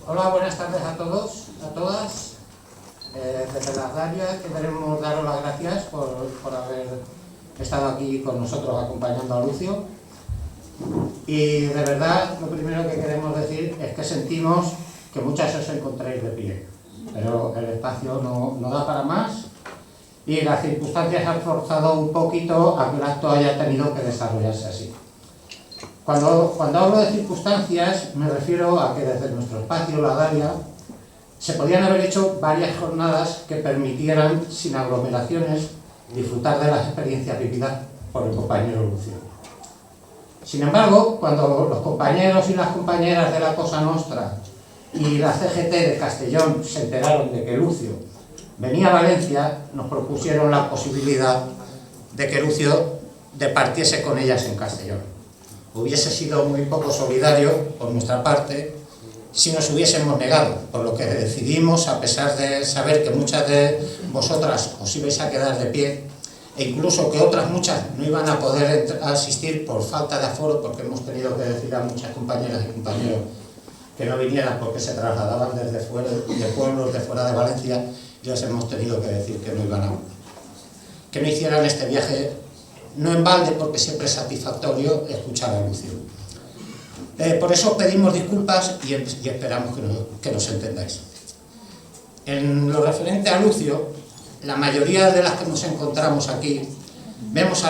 Hola, buenas tardes a todos, a todas. Desde las Darias queremos daros las gracias por haber estado aquí con nosotros acompañando a Lucio. Y de verdad, lo primero que queremos decir es que sentimos que muchas os encontréis de pie, pero el espacio no da para más y las circunstancias han forzado un poquito a que el acto haya tenido que desarrollarse así. Cuando hablo de circunstancias, me refiero a que desde nuestro espacio, la Daria, se podían haber hecho varias jornadas que permitieran, sin aglomeraciones, disfrutar de las experiencias vividas por el compañero Lucio. Sin embargo, cuando los compañeros y las compañeras de la Cosa Nostra y la CGT de Castellón se enteraron de que Lucio venía a Valencia, nos propusieron la posibilidad de que Lucio departiese con ellas en Castellón. Hubiese sido muy poco solidario por nuestra parte si nos hubiésemos negado, por lo que decidimos, a pesar de saber que muchas de vosotras os ibais a quedar de pie e incluso que otras muchas no iban a poder asistir por falta de aforo, porque hemos tenido que decir a muchas compañeras y compañeros que no vinieran porque se trasladaban desde fuera, de pueblos de fuera de Valencia, y les hemos tenido que decir que no iban que no hicieran este viaje, no en balde, porque siempre es satisfactorio escuchar a Lucio. Por eso pedimos disculpas y esperamos que nos entendáis. En lo referente a Lucio, la mayoría de las que nos encontramos aquí, vemos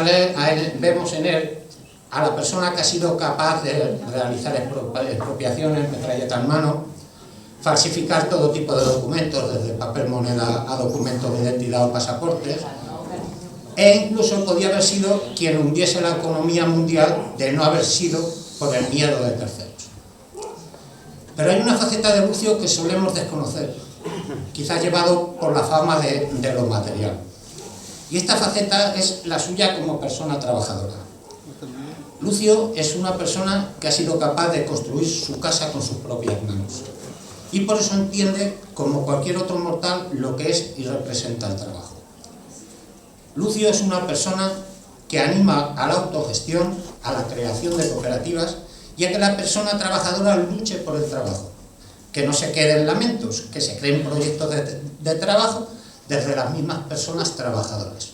en él a la persona que ha sido capaz de realizar expropiaciones, metralleta en mano, falsificar todo tipo de documentos, desde papel moneda a documentos de identidad o pasaportes, e incluso podía haber sido quien hundiese la economía mundial de no haber sido por el miedo de terceros. Pero hay una faceta de Lucio que solemos desconocer, quizás llevado por la fama de lo material. Y esta faceta es la suya como persona trabajadora. Lucio es una persona que ha sido capaz de construir su casa con sus propias manos. Y por eso entiende, como cualquier otro mortal, lo que es y representa el trabajo. Lucio es una persona que anima a la autogestión, a la creación de cooperativas y a que la persona trabajadora luche por el trabajo, que no se quede en lamentos, que se creen proyectos de trabajo desde las mismas personas trabajadoras.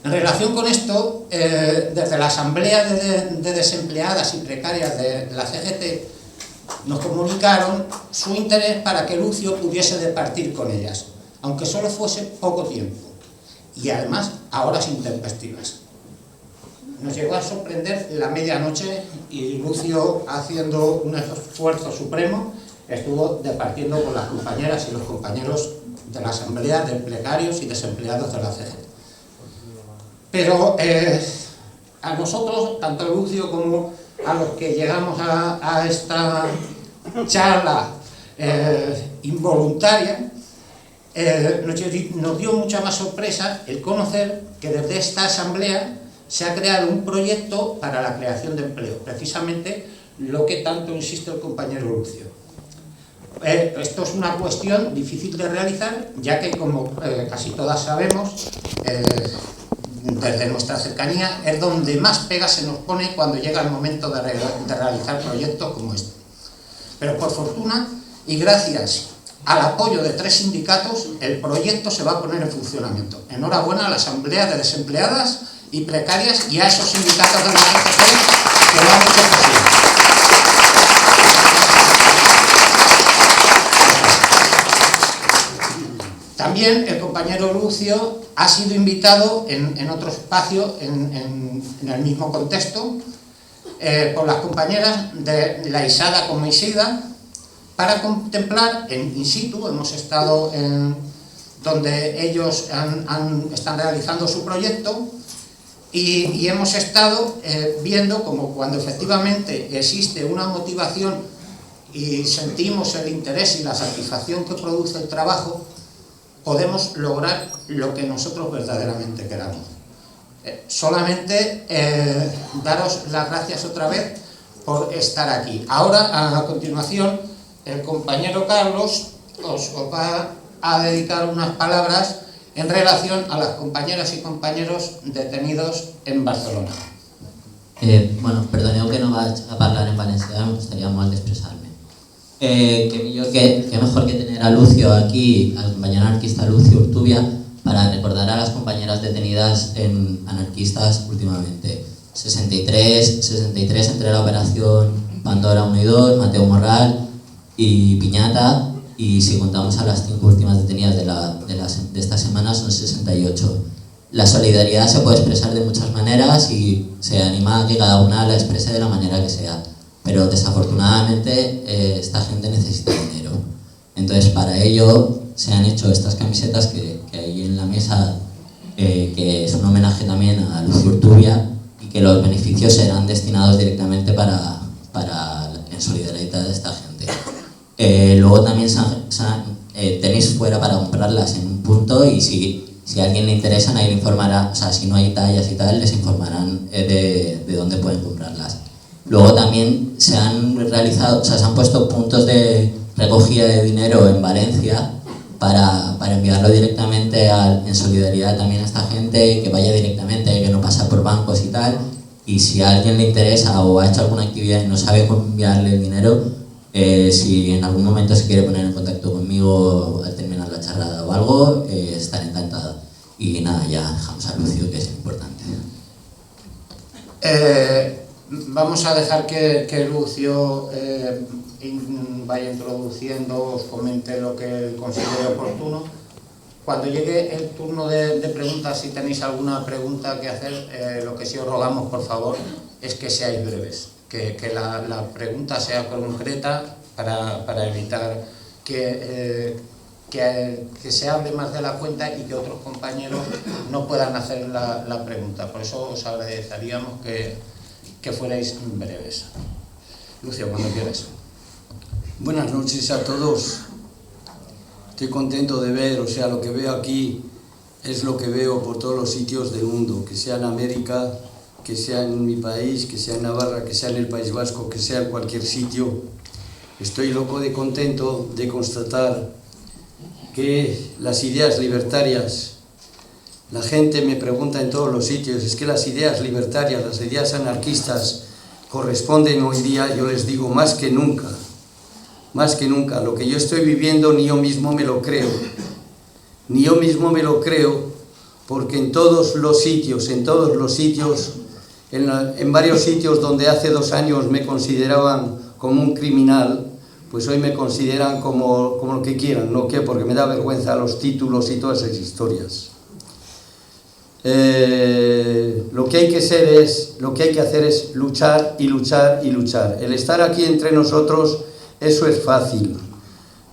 En relación con esto, desde la Asamblea de Desempleadas y Precarias de la CGT nos comunicaron su interés para que Lucio pudiese departir con ellas, aunque solo fuese poco tiempo, y además a horas intempestivas. Nos llegó a sorprender la medianoche y Lucio, haciendo un esfuerzo supremo, estuvo departiendo con las compañeras y los compañeros de la Asamblea de Precarios y Desempleados de la CGT. Pero a nosotros, tanto a Lucio como a los que llegamos a esta charla involuntaria, nos dio mucha más sorpresa el conocer que desde esta asamblea se ha creado un proyecto para la creación de empleo, precisamente lo que tanto insiste el compañero Lucio. Esto es una cuestión difícil de realizar, ya que, como casi todas sabemos, desde nuestra cercanía es donde más pega se nos pone cuando llega el momento de realizar proyectos como este. Pero por fortuna y gracias al apoyo de 3 sindicatos, el proyecto se va a poner en funcionamiento. Enhorabuena a la Asamblea de Desempleadas y Precarias y a esos sindicatos de la CGT que lo han hecho posible. También el compañero Lucio ha sido invitado en otro espacio, en el mismo contexto, por las compañeras de la ISADA como ISIDA, para contemplar in situ. Hemos estado donde ellos están realizando su proyecto y hemos estado viendo como cuando efectivamente existe una motivación y sentimos el interés y la satisfacción que produce el trabajo, podemos lograr lo que nosotros verdaderamente queramos. Solamente daros las gracias otra vez por estar aquí. Ahora, a continuación, el compañero Carlos os va a dedicar unas palabras en relación a las compañeras y compañeros detenidos en Barcelona. Bueno, perdoneu que no vaig a parlar en valencià, me gustaría molt d'expressar-me. Que mejor que tener a Lucio aquí, al compañero anarquista Lucio Urtubia, para recordar a las compañeras detenidas en anarquistas últimamente. 63 entre la operación Pandora 1 y 2, Mateo Morral y Piñata, y si contamos a las 5 últimas detenidas de esta semana son 68. La solidaridad se puede expresar de muchas maneras y se anima a que cada una la exprese de la manera que sea, pero desafortunadamente esta gente necesita dinero. Entonces para ello se han hecho estas camisetas que hay en la mesa, que es un homenaje también a Lucio Urtubia, y que los beneficios serán destinados directamente en solidaridad de esta gente. Luego también tenéis fuera para comprarlas en un punto, y si a alguien le interesa, nadie le informará, o sea, si no hay tallas y tal, les informarán de dónde pueden comprarlas. Luego también se han puesto puntos de recogida de dinero en Valencia para enviarlo directamente en solidaridad también a esta gente, que vaya directamente, que no pasa por bancos y tal. Y si a alguien le interesa o ha hecho alguna actividad y no sabe cómo enviarle el dinero, si en algún momento se quiere poner en contacto conmigo al terminar la charla o algo, estaré encantada. Y nada, ya dejamos a Lucio, que es importante. Vamos a dejar que Lucio vaya introduciendo, os comente lo que considere oportuno. Cuando llegue el turno de preguntas, si tenéis alguna pregunta que hacer, lo que sí os rogamos, por favor, es que seáis breves, que la pregunta sea concreta para evitar que se hable más de la cuenta y que otros compañeros no puedan hacer la pregunta. Por eso os agradeceríamos que fuerais breves. Lucio, cuando quieras. Buenas noches a todos. Estoy contento de ver, lo que veo aquí es lo que veo por todos los sitios del mundo, que sea en América, que sea en mi país, que sea en Navarra, que sea en el País Vasco, que sea en cualquier sitio. Estoy loco de contento de constatar que las ideas libertarias, la gente me pregunta en todos los sitios, es que las ideas libertarias, las ideas anarquistas corresponden hoy día, yo les digo, más que nunca, lo que yo estoy viviendo ni yo mismo me lo creo, porque en todos los sitios, en varios sitios donde hace 2 años me consideraban como un criminal, pues hoy me consideran como lo que quieran, ¿no? Porque me da vergüenza los títulos y todas esas historias. Lo que hay que hacer es luchar y luchar y luchar. El estar aquí entre nosotros, eso es fácil,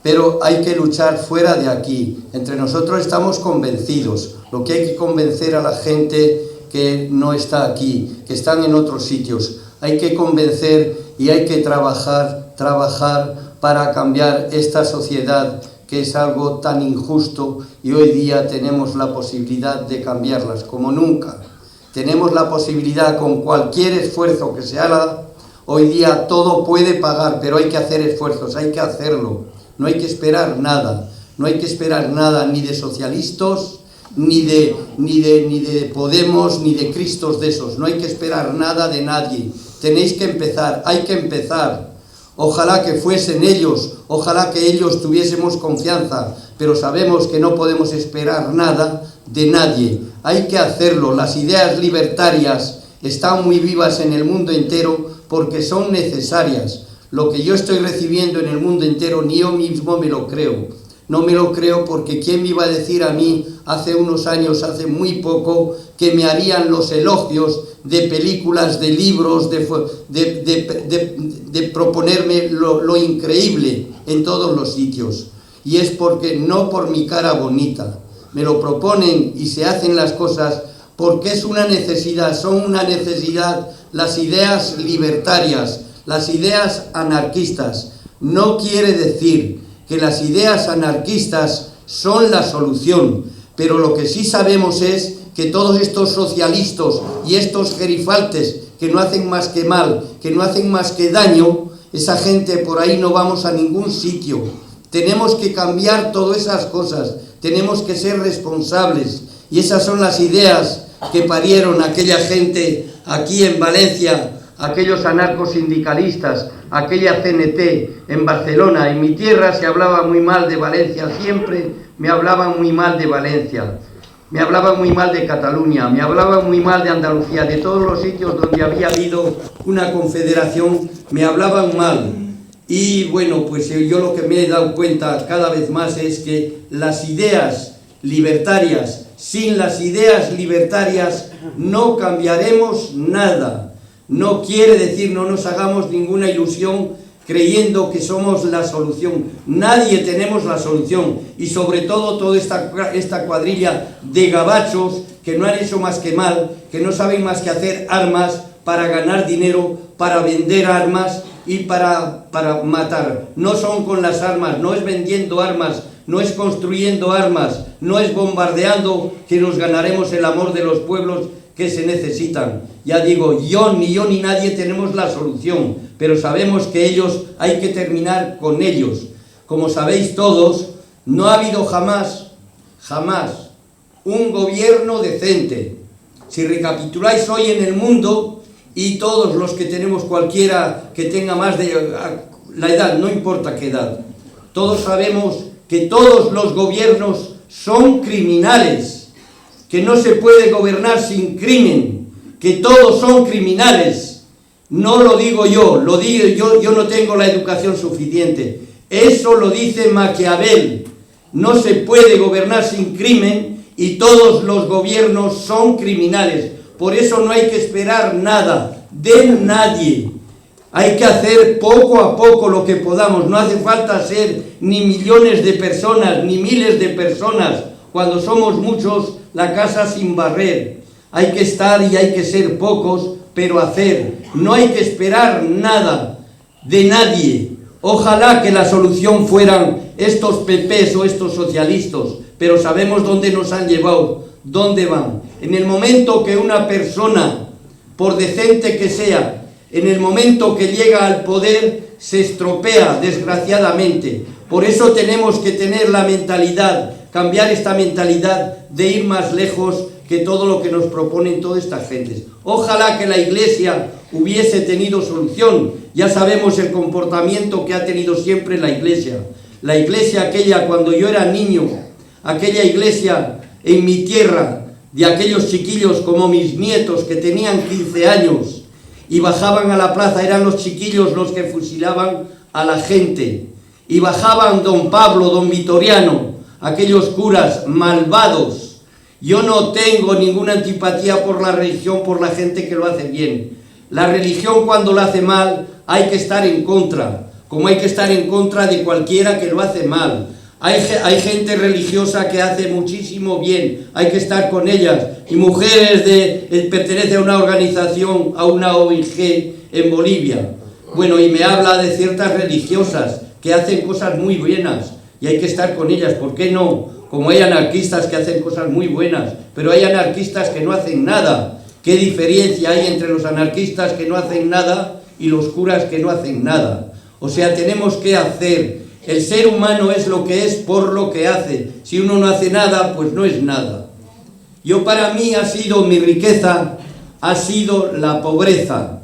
pero hay que luchar fuera de aquí. Entre nosotros estamos convencidos. Lo que hay que convencer a la gente que no está aquí, que están en otros sitios. Hay que convencer y hay que trabajar para cambiar esta sociedad, que es algo tan injusto, y hoy día tenemos la posibilidad de cambiarlas como nunca. Tenemos la posibilidad, con cualquier esfuerzo que se haga. Hoy día todo puede pagar, pero hay que hacer esfuerzos, hay que hacerlo. No hay que esperar nada, ni de socialistas, ni de Podemos, ni de Cristos de esos. No hay que esperar nada de nadie. Tenéis que empezar, hay que empezar. Ojalá que fuesen ellos, ojalá que ellos tuviésemos confianza, pero sabemos que no podemos esperar nada de nadie. Hay que hacerlo. Las ideas libertarias están muy vivas en el mundo entero porque son necesarias. Lo que yo estoy recibiendo en el mundo entero ni yo mismo me lo creo. No me lo creo, porque ¿quién me iba a decir a mí hace unos años, hace muy poco, que me harían los elogios de películas, de libros, de proponerme lo increíble en todos los sitios? Y es porque no por mi cara bonita, me lo proponen y se hacen las cosas porque es una necesidad, son una necesidad las ideas libertarias, las ideas anarquistas. No quiere decir que las ideas anarquistas son la solución. Pero lo que sí sabemos es que todos estos socialistas y estos gerifaltes que no hacen más que mal, que no hacen más que daño, esa gente por ahí no vamos a ningún sitio. Tenemos que cambiar todas esas cosas, tenemos que ser responsables, y esas son las ideas que parieron aquella gente aquí en Valencia, aquellos anarcosindicalistas, aquella CNT en Barcelona. En mi tierra se hablaba muy mal de Valencia, siempre me hablaban muy mal de Valencia, me hablaban muy mal de Cataluña, me hablaban muy mal de Andalucía, de todos los sitios donde había habido una confederación, me hablaban mal. Y bueno, pues yo lo que me he dado cuenta cada vez más es que las ideas libertarias, sin las ideas libertarias no cambiaremos nada. No quiere decir, no nos hagamos ninguna ilusión creyendo que somos la solución. Nadie tenemos la solución, y sobre todo toda esta cuadrilla de gabachos que no han hecho más que mal, que no saben más que hacer armas para ganar dinero, para vender armas y para matar. No son con las armas, no es vendiendo armas, no es construyendo armas, no es bombardeando que nos ganaremos el amor de los pueblos que se necesitan. Ya digo, ni yo ni nadie tenemos la solución, pero sabemos que ellos hay que terminar con ellos. Como sabéis todos, no ha habido jamás un gobierno decente. Si recapituláis hoy en el mundo, y todos los que tenemos, cualquiera que tenga más de la edad, no importa qué edad, todos sabemos que todos los gobiernos son criminales, que no se puede gobernar sin crimen, que todos son criminales. No lo digo yo, lo digo yo no tengo la educación suficiente. Eso lo dice Maquiavel. No se puede gobernar sin crimen y todos los gobiernos son criminales. Por eso no hay que esperar nada de nadie. Hay que hacer poco a poco lo que podamos. No hace falta ser ni millones de personas, ni miles de personas. Cuando somos muchos, la casa sin barrer. Hay que estar y hay que ser pocos, pero hacer. No hay que esperar nada de nadie. Ojalá que la solución fueran estos PPs o estos socialistas, pero sabemos dónde nos han llevado, dónde van. En el momento que una persona, por decente que sea, en el momento que llega al poder, se estropea, desgraciadamente. Por eso tenemos que tener la mentalidad, cambiar esta mentalidad de ir más lejos que todo lo que nos proponen todas estas gentes. Ojalá que la Iglesia hubiese tenido solución. Ya sabemos el comportamiento que ha tenido siempre la Iglesia. La Iglesia aquella cuando yo era niño, aquella Iglesia en mi tierra, de aquellos chiquillos como mis nietos que tenían 15 años y bajaban a la plaza, eran los chiquillos los que fusilaban a la gente. Y bajaban don Pablo, don Vitoriano, aquellos curas malvados. Yo no tengo ninguna antipatía por la religión, por la gente que lo hace bien. La religión cuando lo hace mal hay que estar en contra, como hay que estar en contra de cualquiera que lo hace mal. Hay gente religiosa que hace muchísimo bien, hay que estar con ellas. Y mujeres pertenece a una organización, a una ONG en Bolivia. Bueno, y me habla de ciertas religiosas que hacen cosas muy buenas y hay que estar con ellas. ¿Por qué no? Como hay anarquistas que hacen cosas muy buenas, pero hay anarquistas que no hacen nada. ¿Qué diferencia hay entre los anarquistas que no hacen nada y los curas que no hacen nada? O sea, tenemos que hacer. El ser humano es lo que es por lo que hace. Si uno no hace nada, pues no es nada. Yo, para mí, mi riqueza ha sido la pobreza.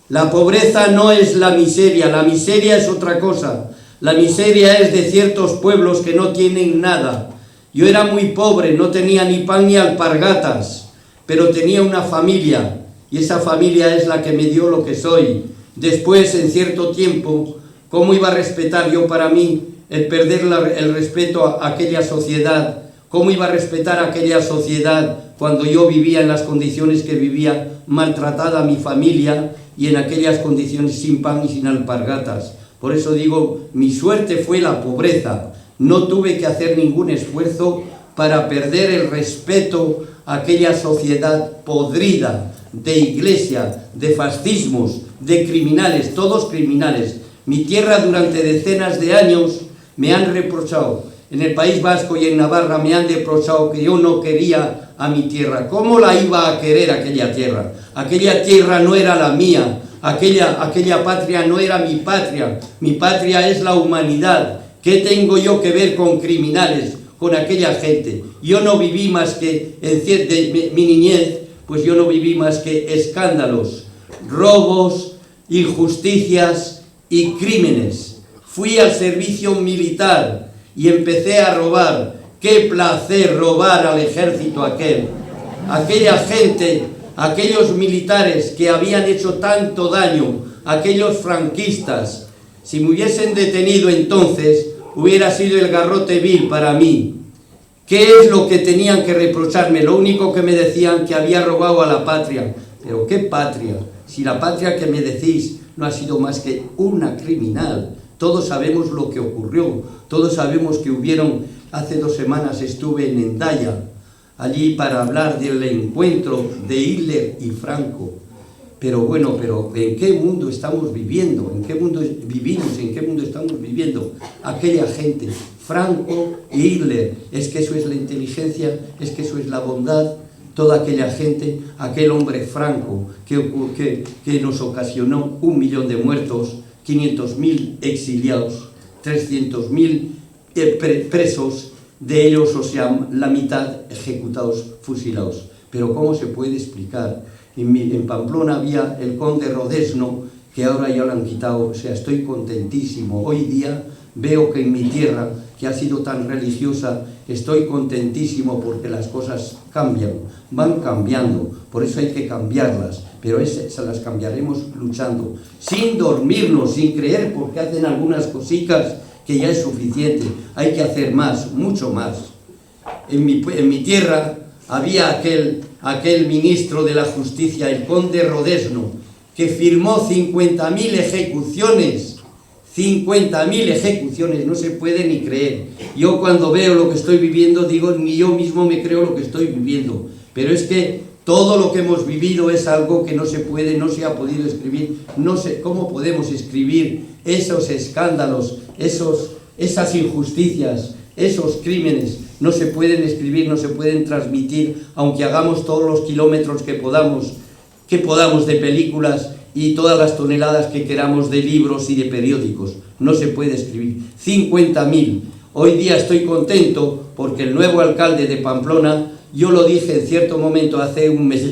La pobreza no es la miseria es otra cosa. La miseria es de ciertos pueblos que no tienen nada. Yo era muy pobre, no tenía ni pan ni alpargatas, pero tenía una familia, y esa familia es la que me dio lo que soy. Después, en cierto tiempo, ¿cómo iba a respetar yo, para mí, el perder el respeto a aquella sociedad? ¿Cómo iba a respetar a aquella sociedad cuando yo vivía en las condiciones que vivía, maltratada a mi familia y en aquellas condiciones sin pan y sin alpargatas? Por eso digo, mi suerte fue la pobreza. No tuve que hacer ningún esfuerzo para perder el respeto a aquella sociedad podrida, de iglesia, de fascismos, de criminales, todos criminales. Mi tierra durante decenas de años me han reprochado en el País Vasco y en Navarra me han reprochado que yo no quería a mi tierra. ¿Cómo la iba a querer aquella tierra? Aquella tierra no era la mía, aquella patria no era mi patria es la humanidad. ¿Qué tengo yo que ver con criminales, con aquella gente? Yo no viví más que, en mi niñez, pues yo no viví más que escándalos, robos, injusticias y crímenes. Fui al servicio militar y empecé a robar. ¡Qué placer robar al ejército aquel! Aquella gente, aquellos militares que habían hecho tanto daño, aquellos franquistas, si me hubiesen detenido entonces, hubiera sido el garrote vil para mí. ¿Qué es lo que tenían que reprocharme? Lo único que me decían, que había robado a la patria. ¿Pero qué patria? Si la patria que me decís no ha sido más que una criminal. Todos sabemos lo que ocurrió, todos sabemos que hace 2 semanas estuve en Hendaya, allí para hablar del encuentro de Hitler y Franco. Pero bueno, ¿en qué mundo estamos viviendo? ¿En qué mundo vivimos? ¿En qué mundo estamos viviendo? Aquella gente, Franco y Hitler, es que eso es la inteligencia, es que eso es la bondad. Toda aquella gente, aquel hombre Franco que nos ocasionó 1 millón de muertos, 500.000 exiliados, 300.000 presos, de ellos, o sea, la mitad ejecutados, fusilados. Pero ¿cómo se puede explicar? En Pamplona había el conde Rodesno, que ahora ya lo han quitado, o sea, estoy contentísimo. Hoy día veo que en mi tierra, que ha sido tan religiosa, estoy contentísimo porque las cosas cambian, van cambiando, por eso hay que cambiarlas, pero se las cambiaremos luchando, sin dormirnos, sin creer, porque hacen algunas cositas que ya es suficiente, hay que hacer más, mucho más. En mi tierra había aquel ministro de la justicia, el conde Rodesno, que firmó 50.000 ejecuciones, 50.000 ejecuciones, no se puede ni creer. Yo cuando veo lo que estoy viviendo digo, ni yo mismo me creo lo que estoy viviendo, pero es que todo lo que hemos vivido es algo que no se puede, no se ha podido escribir, no sé cómo podemos escribir esos escándalos, esas injusticias, esos crímenes, no se pueden escribir, no se pueden transmitir, aunque hagamos todos los kilómetros que podamos de películas y todas las toneladas que queramos de libros y de periódicos. No se puede escribir. 50.000. Hoy día estoy contento porque el nuevo alcalde de Pamplona, yo lo dije en cierto momento hace un mes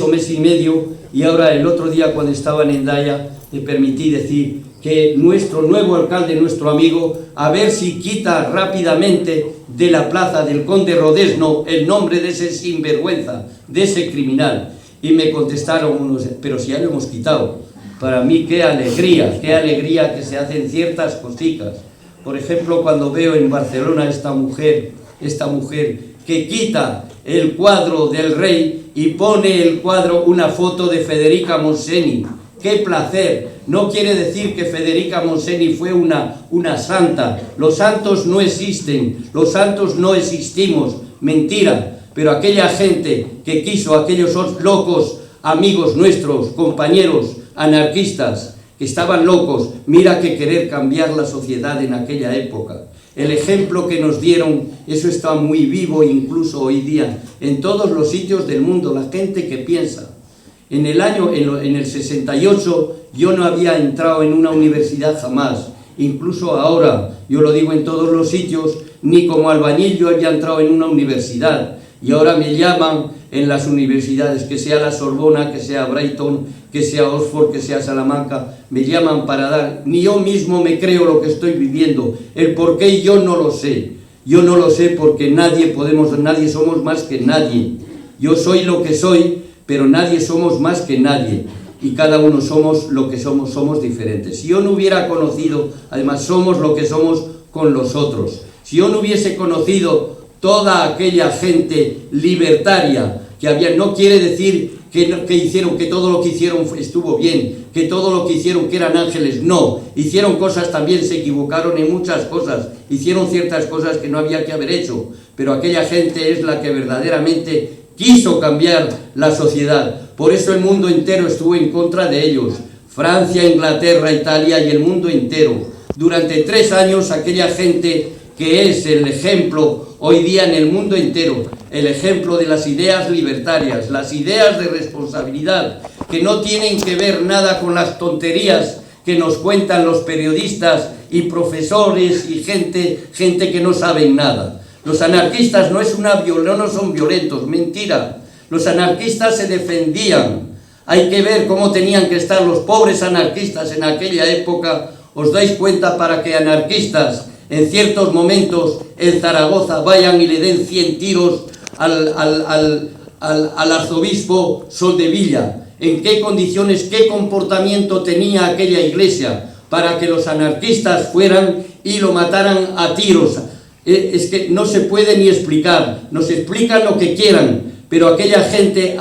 o mes y medio, y ahora el otro día cuando estaba en Hendaya me permití decir que nuestro nuevo alcalde, nuestro amigo, a ver si quita rápidamente de la plaza del conde Rodesno el nombre de ese sinvergüenza, de ese criminal. Y me contestaron, pero si ya lo hemos quitado. Para mí qué alegría que se hacen ciertas cositas. Por ejemplo, cuando veo en Barcelona esta mujer que quita el cuadro del rey y pone el cuadro una foto de Federica Montseny. ¡Qué placer! No quiere decir que Federica Montseny fue una santa. Los santos no existen, los santos no existimos. Mentira. Pero aquella gente que quiso, aquellos locos amigos nuestros, compañeros, anarquistas, que estaban locos, mira que querer cambiar la sociedad en aquella época. El ejemplo que nos dieron, eso está muy vivo incluso hoy día, en todos los sitios del mundo, la gente que piensa. En el 68 yo no había entrado en una universidad jamás, incluso ahora, yo lo digo en todos los sitios, ni como albañil yo había entrado en una universidad. Y ahora me llaman en las universidades, que sea la Sorbona, que sea Brighton, que sea Oxford, que sea Salamanca, me llaman para dar, ni yo mismo me creo lo que estoy viviendo, el por qué yo no lo sé. Yo no lo sé porque nadie somos más que nadie. Yo soy lo que soy, pero nadie somos más que nadie. Y cada uno somos lo que somos diferentes. Si yo no hubiera conocido, además somos lo que somos con los otros. Si yo no hubiese conocido toda aquella gente libertaria que había, no quiere decir que todo lo que hicieron estuvo bien, que todo lo que hicieron que eran ángeles, no, hicieron cosas también, se equivocaron en muchas cosas, hicieron ciertas cosas que no había que haber hecho, pero aquella gente es la que verdaderamente quiso cambiar la sociedad, por eso el mundo entero estuvo en contra de ellos, Francia, Inglaterra, Italia y el mundo entero. durante 3 años aquella gente que es el ejemplo hoy día en el mundo entero, el ejemplo de las ideas libertarias, las ideas de responsabilidad, que no tienen que ver nada con las tonterías que nos cuentan los periodistas y profesores y gente que no saben nada. Los anarquistas no son violentos, mentira. Los anarquistas se defendían. Hay que ver cómo tenían que estar los pobres anarquistas en aquella época. Os dais cuenta, para que anarquistas en ciertos momentos en Zaragoza vayan y le den 100 tiros al arzobispo Soldevilla. ¿En qué condiciones, qué comportamiento tenía aquella iglesia para que los anarquistas fueran y lo mataran a tiros? Es que no se puede ni explicar. Nos explican lo que quieran, pero aquella gente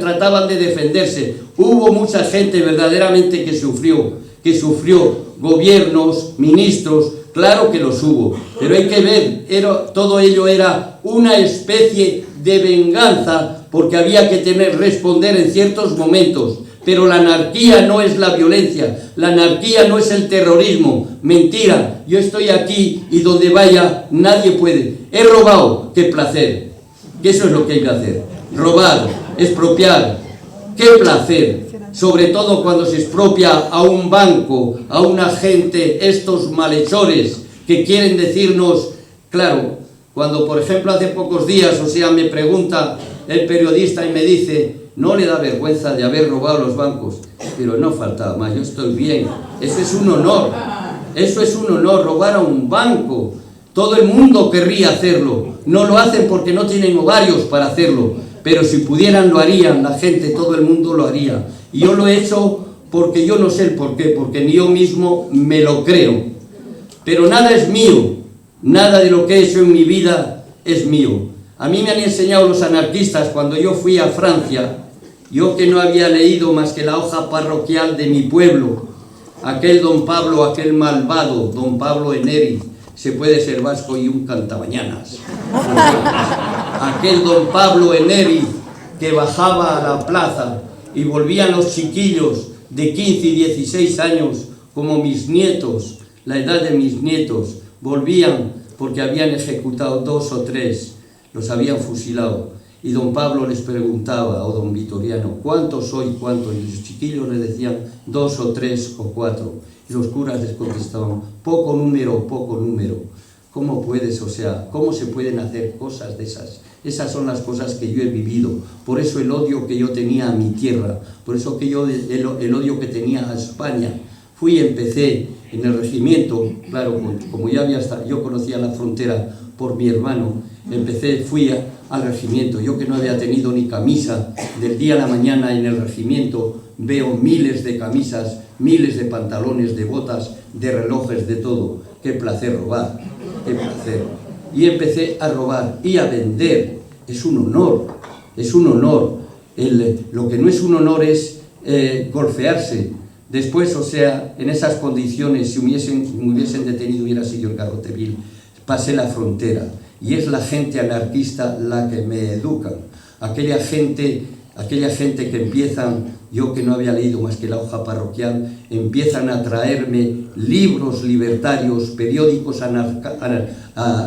trataban de defenderse. Hubo mucha gente verdaderamente que sufrió, gobiernos, ministros, claro que los hubo, pero hay que ver, todo ello era una especie de venganza, porque había que responder en ciertos momentos. Pero la anarquía no es la violencia, la anarquía no es el terrorismo, mentira. Yo estoy aquí y donde vaya nadie puede. He robado, qué placer, que eso es lo que hay que hacer, robar, expropiar, qué placer. Sobre todo cuando se expropia a un banco, a una gente, estos malhechores que quieren decirnos, claro, cuando por ejemplo hace pocos días, me pregunta el periodista y me dice, no le da vergüenza de haber robado los bancos, pero no faltaba más, yo estoy bien, eso es un honor, robar a un banco, todo el mundo querría hacerlo, no lo hacen porque no tienen ovarios para hacerlo, pero si pudieran lo harían, la gente, todo el mundo lo haría. Y yo lo he hecho porque yo no sé el por qué, porque ni yo mismo me lo creo. Pero nada es mío, nada de lo que he hecho en mi vida es mío. A mí me han enseñado los anarquistas cuando yo fui a Francia, yo que no había leído más que la hoja parroquial de mi pueblo, aquel don Pablo, aquel malvado, don Pablo Eneri, se puede ser vasco y un cantabañanas. Aquel don Pablo Eneri que bajaba a la plaza y volvían los chiquillos de 15 y 16 años, como mis nietos, la edad de mis nietos, volvían porque habían ejecutado 2 o 3, los habían fusilado. Y don Pablo les preguntaba, o don Vitoriano, ¿cuántos soy? ¿Cuántos? Y los chiquillos le decían 2 o 3 o 4. Y los curas les contestaban, poco número, poco número. ¿Cómo puedes, cómo se pueden hacer cosas de esas? Esas son las cosas que yo he vivido. Por eso el odio que yo tenía a mi tierra, por eso que yo el odio que tenía a España. Empecé en el regimiento, claro, como yo conocía la frontera por mi hermano, fui al regimiento. Yo que no había tenido ni camisa, del día a la mañana en el regimiento veo miles de camisas, miles de pantalones, de botas, de relojes, de todo. Qué placer robar, qué placer. Y empecé a robar y a vender. Es un honor, es un honor. Lo que no es un honor es golpearse. Después, en esas condiciones, si me hubiesen detenido, hubiera sido el Garroteville. Pasé la frontera y es la gente anarquista la que me educa. Aquella gente que empiezan, yo que no había leído más que la hoja parroquial, empiezan a traerme libros libertarios, periódicos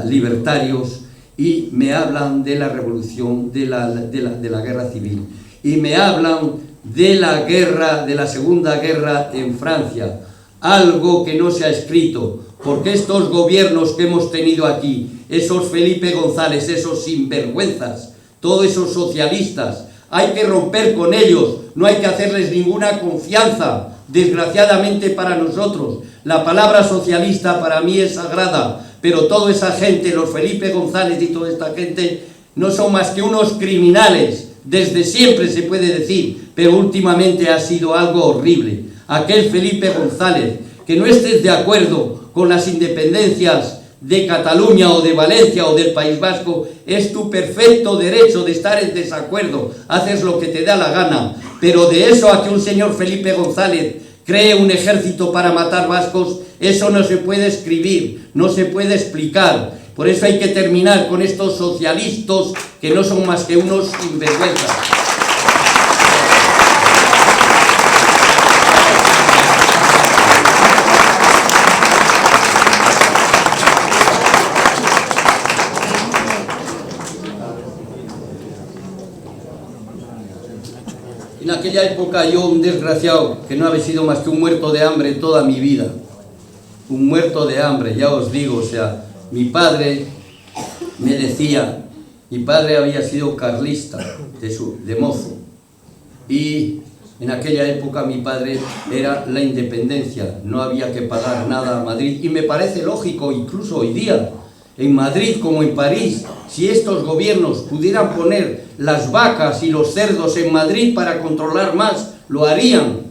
libertarios, y me hablan de la revolución, de la guerra civil, y me hablan de la Segunda Guerra en Francia, algo que no se ha escrito, porque estos gobiernos que hemos tenido aquí, esos Felipe González, esos sinvergüenzas, todos esos socialistas, hay que romper con ellos, no hay que hacerles ninguna confianza, desgraciadamente para nosotros. La palabra socialista para mí es sagrada, pero toda esa gente, los Felipe González y toda esta gente, no son más que unos criminales, desde siempre se puede decir, pero últimamente ha sido algo horrible. Aquel Felipe González, que no estés de acuerdo con las independencias de Cataluña o de Valencia o del País Vasco, es tu perfecto derecho de estar en desacuerdo, haces lo que te da la gana, pero de eso a que un señor Felipe González cree un ejército para matar vascos, eso no se puede escribir, no se puede explicar. Por eso hay que terminar con estos socialistas que no son más que unos sinvergüenzas. aquella época yo, un desgraciado, que no había sido más que un muerto de hambre toda mi vida, un muerto de hambre, ya os digo, o sea, mi padre me decía, mi padre había sido carlista de mozo, y en aquella época mi padre era la independencia, no había que pagar nada a Madrid, y me parece lógico, incluso hoy día, en Madrid como en París, si estos gobiernos pudieran poner las vacas y los cerdos en Madrid para controlar más, lo harían.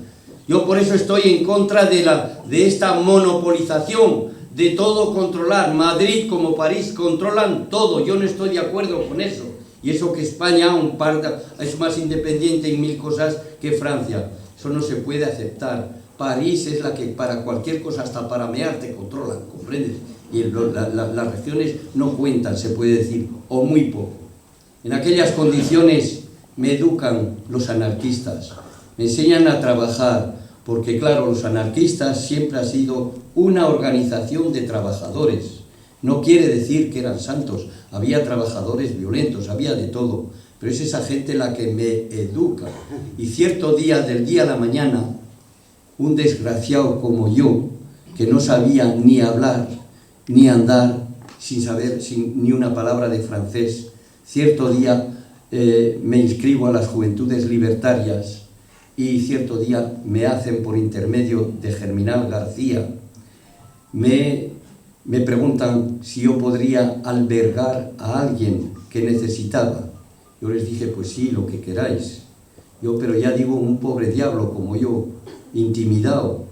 Yo por eso estoy en contra de esta monopolización, de todo controlar. Madrid como París controlan todo, yo no estoy de acuerdo con eso. Y eso que España es más independiente en mil cosas que Francia. Eso no se puede aceptar. París es la que para cualquier cosa, hasta para mear, te controlan, ¿comprendes? Y las regiones no cuentan, se puede decir, o muy poco. En aquellas condiciones me educan los anarquistas, me enseñan a trabajar, porque claro, los anarquistas siempre ha sido una organización de trabajadores. No quiere decir que eran santos, había trabajadores violentos, había de todo, pero es esa gente la que me educa. Y cierto día, del día a la mañana, un desgraciado como yo, que no sabía ni hablar, ni andar, sin saber ni una palabra de francés, cierto día me inscribo a las Juventudes Libertarias y cierto día me hacen por intermedio de Germinal García, me preguntan si yo podría albergar a alguien que necesitaba. Yo les dije, pues sí, lo que queráis. Pero ya digo, un pobre diablo como yo, intimidado,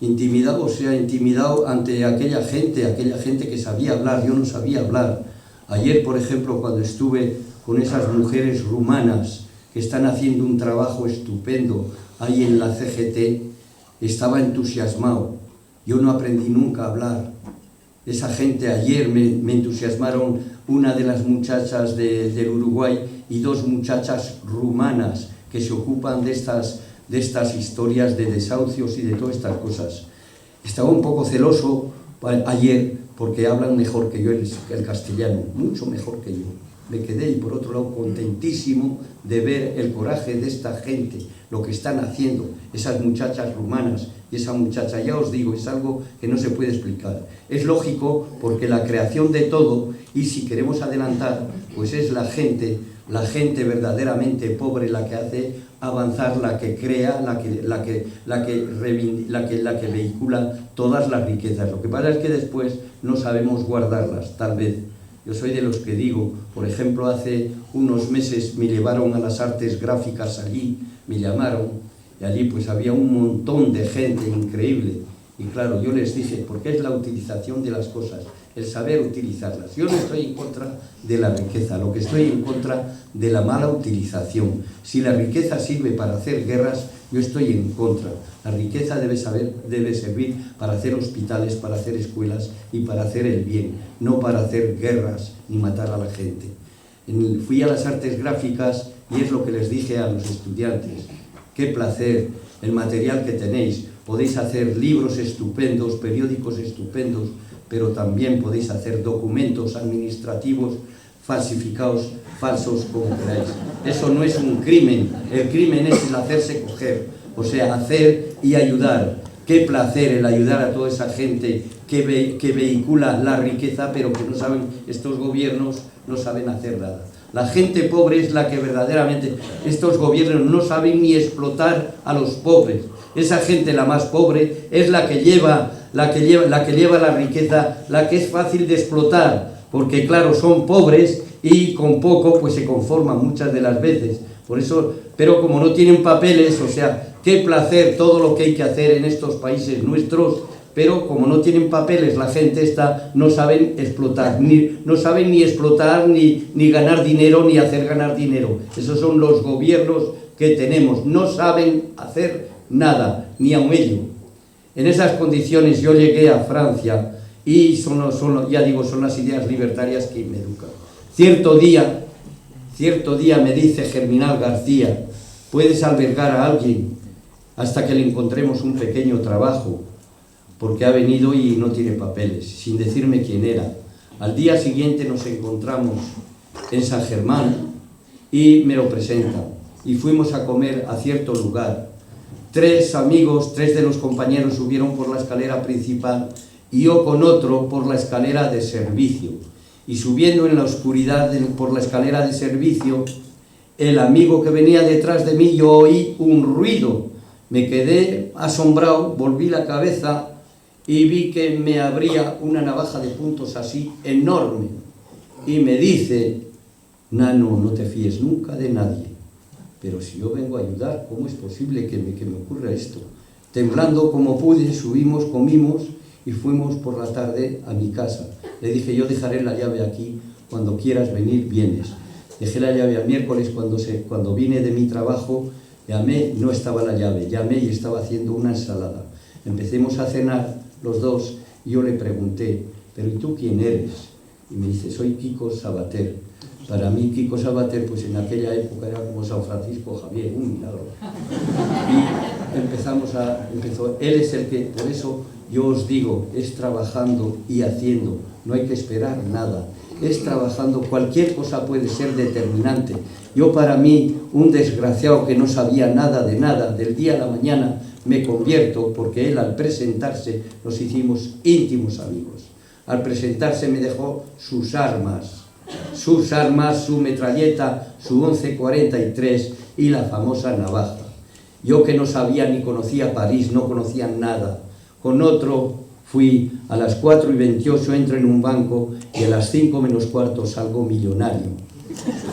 o sea, intimidado ante aquella gente que sabía hablar, yo no sabía hablar. Ayer, por ejemplo, cuando estuve con esas mujeres rumanas que están haciendo un trabajo estupendo ahí en la CGT, estaba entusiasmado. Yo no aprendí nunca a hablar. Esa gente ayer me entusiasmaron, una de las muchachas del Uruguay y dos muchachas rumanas que se ocupan de estas historias de desahucios y de todas estas cosas. Estaba un poco celoso ayer porque hablan mejor que yo el castellano, mucho mejor que yo. Me quedé, y por otro lado, contentísimo de ver el coraje de esta gente, lo que están haciendo, esas muchachas rumanas y esa muchacha, ya os digo, es algo que no se puede explicar. Es lógico porque la creación de todo, y si queremos adelantar, pues es la gente verdaderamente pobre la que hace avanzar, la que crea, la que vehicula todas las riquezas. Lo que pasa es que después no sabemos guardarlas, tal vez. Yo soy de los que digo, por ejemplo, hace unos meses me llevaron a las artes gráficas allí, me llamaron, y allí pues había un montón de gente increíble. Y claro, yo les dije, porque es la utilización de las cosas, el saber utilizarlas. Yo no estoy en contra de la riqueza, lo que estoy en contra de la mala utilización. Si la riqueza sirve para hacer guerras, yo estoy en contra. La riqueza debe servir para hacer hospitales, para hacer escuelas y para hacer el bien, no para hacer guerras ni matar a la gente. Fui a las artes gráficas y es lo que les dije a los estudiantes. Qué placer el material que tenéis. Podéis hacer libros estupendos, periódicos estupendos, pero también podéis hacer documentos administrativos falsificados, falsos, como queráis. Eso no es un crimen, el crimen es el hacerse coger, o sea, hacer y ayudar. Qué placer el ayudar a toda esa gente que vehicula la riqueza, pero que no saben, estos gobiernos no saben hacer nada. La gente pobre es la que verdaderamente, estos gobiernos no saben ni explotar a los pobres. Esa gente, la más pobre, es la que lleva la riqueza, la que es fácil de explotar, porque claro, son pobres y con poco pues se conforman muchas de las veces. Por eso, pero como no tienen papeles, o sea, qué placer todo lo que hay que hacer en estos países nuestros, pero como no tienen papeles, la gente esta no saben explotar, no saben ni explotar, ni ganar dinero, ni hacer ganar dinero. Esos son los gobiernos que tenemos, no saben hacer nada, ni aun ello. En esas condiciones yo llegué a Francia y son las ideas libertarias que me educan. Cierto día me dice Germinal García, puedes albergar a alguien hasta que le encontremos un pequeño trabajo, porque ha venido y no tiene papeles, sin decirme quién era. Al día siguiente nos encontramos en San Germán y me lo presentan. y fuimos a comer a cierto lugar. 3 amigos, 3 de los compañeros subieron por la escalera principal y yo con otro por la escalera de servicio. Y subiendo en la oscuridad por la escalera de servicio, el amigo que venía detrás de mí, yo oí un ruido. Me quedé asombrado, volví la cabeza y vi que me abría una navaja de puntos así enorme. Y me dice: Nano, no te fíes nunca de nadie. Pero si yo vengo a ayudar, ¿cómo es posible que me ocurra esto? Temblando como pude, subimos, comimos y fuimos por la tarde a mi casa. Le dije: yo dejaré la llave aquí, cuando quieras venir, vienes. Dejé la llave al miércoles, cuando vine de mi trabajo, llamé, no estaba la llave, llamé y estaba haciendo una ensalada. Empecemos a cenar los dos y yo le pregunté: ¿pero y tú quién eres? Y me dice: soy Kiko Sabater. Para mí Kiko Sabater, pues en aquella época era como San Francisco Javier, un milagro. Y empezó, él es el que, por eso yo os digo, es trabajando y haciendo, no hay que esperar nada. Es trabajando, cualquier cosa puede ser determinante. Yo, para mí, un desgraciado que no sabía nada, del día a la mañana me convierto, porque él al presentarse nos hicimos íntimos amigos. Al presentarse me dejó sus armas, su metralleta, su 1143 y la famosa navaja. Yo, que no sabía ni conocía París, no conocía nada. Con otro fui a las 4:28, entro en un banco y a las 5:15 salgo millonario.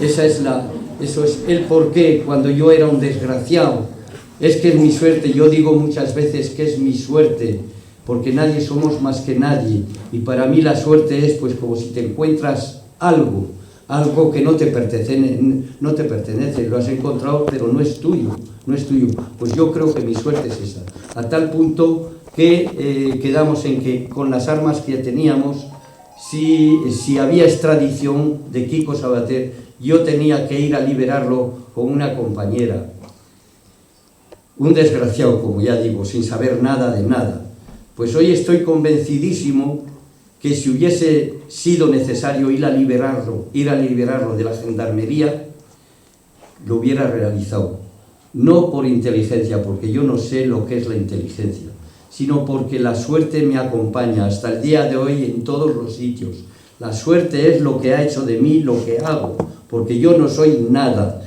Eso es el porqué. Cuando yo era un desgraciado, es que es mi suerte. Yo digo muchas veces que es mi suerte, porque nadie somos más que nadie. Y para mí la suerte es, pues, como si te encuentras algo que no te pertenece, lo has encontrado, pero no es tuyo. Pues yo creo que mi suerte es esa. A tal punto que quedamos en que con las armas que teníamos, si había extradición de Kiko Sabater, yo tenía que ir a liberarlo con una compañera. Un desgraciado, como ya digo, sin saber nada de nada. Pues hoy estoy convencidísimo que si hubiese sido necesario ir a liberarlo de la gendarmería, lo hubiera realizado. No por inteligencia, porque yo no sé lo que es la inteligencia, sino porque la suerte me acompaña hasta el día de hoy en todos los sitios. La suerte es lo que ha hecho de mí lo que hago, porque yo no soy nada.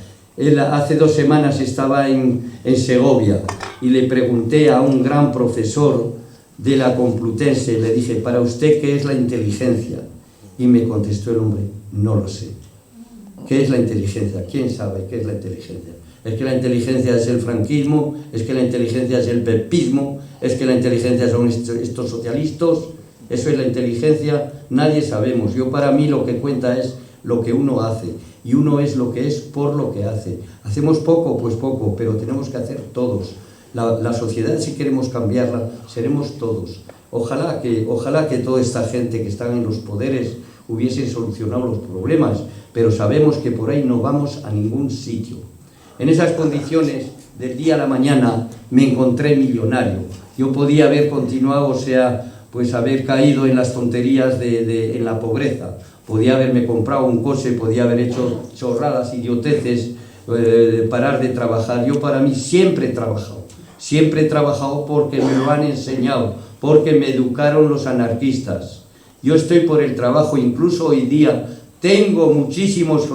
Hace 2 semanas estaba en Segovia y le pregunté a un gran profesor de la Complutense, le dije: ¿para usted qué es la inteligencia? Y me contestó el hombre: no lo sé. ¿Qué es la inteligencia? ¿Quién sabe qué es la inteligencia? ¿Es que la inteligencia es el franquismo? ¿Es que la inteligencia es el pepismo? ¿Es que la inteligencia son estos socialistas? ¿Eso es la inteligencia? Nadie sabemos. Yo, para mí, lo que cuenta es lo que uno hace, y uno es lo que es por lo que hace. Hacemos poco, pues poco, pero tenemos que hacer todos. La sociedad, si queremos cambiarla, seremos todos. Ojalá que toda esta gente que está en los poderes hubiesen solucionado los problemas, pero sabemos que por ahí no vamos a ningún sitio. En esas condiciones, del día a la mañana, me encontré millonario. Yo podía haber continuado, o sea, pues haber caído en las tonterías en la pobreza. Podía haberme comprado un coche, podía haber hecho chorradas, idioteces, parar de trabajar. Yo, para mí, siempre he trabajado porque me lo han enseñado, porque me educaron los anarquistas. Yo estoy por el trabajo, incluso hoy día tengo muchísimos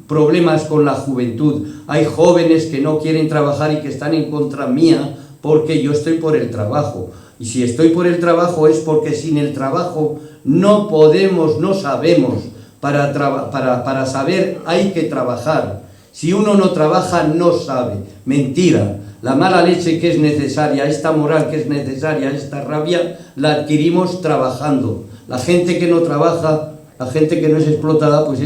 problemas con la juventud. Hay jóvenes que no quieren trabajar y que están en contra mía porque yo estoy por el trabajo. Y si estoy por el trabajo es porque sin el trabajo no podemos, no sabemos. Para saber hay que trabajar. Si uno no trabaja, no sabe. Mentira. La mala leche que es necesaria, esta moral que es necesaria, esta rabia, la adquirimos trabajando. La gente que no trabaja, la gente que no es explotada, pues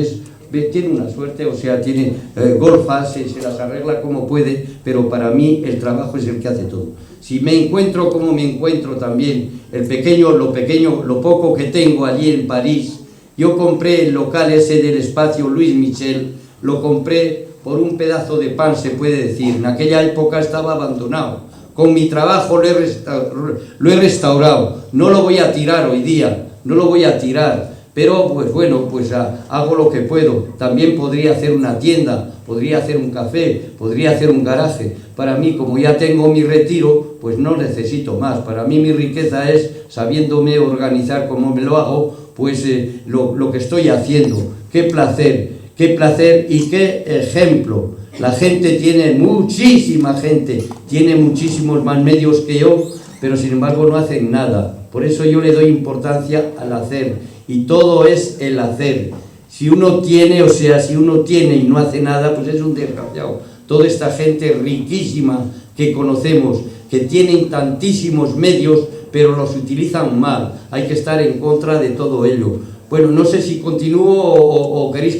tiene una suerte, o sea, tiene golfas, se las arregla como puede, pero para mí el trabajo es el que hace todo. Si me encuentro como me encuentro también, lo poco que tengo allí en París, yo compré el local ese del espacio Louis Michel, lo compré por un pedazo de pan, se puede decir. En aquella época estaba abandonado. Con mi trabajo lo he restaurado. No lo voy a tirar hoy día, no lo voy a tirar. pero pues bueno, pues hago lo que puedo. También podría hacer una tienda, podría hacer un café, podría hacer un garaje. Para mí, como ya tengo mi retiro, pues no necesito más. Para mí mi riqueza es, sabiéndome organizar como me lo hago, pues lo que estoy haciendo. Qué placer y qué ejemplo. La gente tiene, muchísima gente, tiene muchísimos más medios que yo, pero sin embargo no hacen nada. Por eso yo le doy importancia al hacer. Y todo es el hacer. Si uno tiene y no hace nada, pues es un desgraciado. Toda esta gente riquísima que conocemos, que tienen tantísimos medios, pero los utilizan mal. Hay que estar en contra de todo ello. Bueno, no sé si continúo o queréis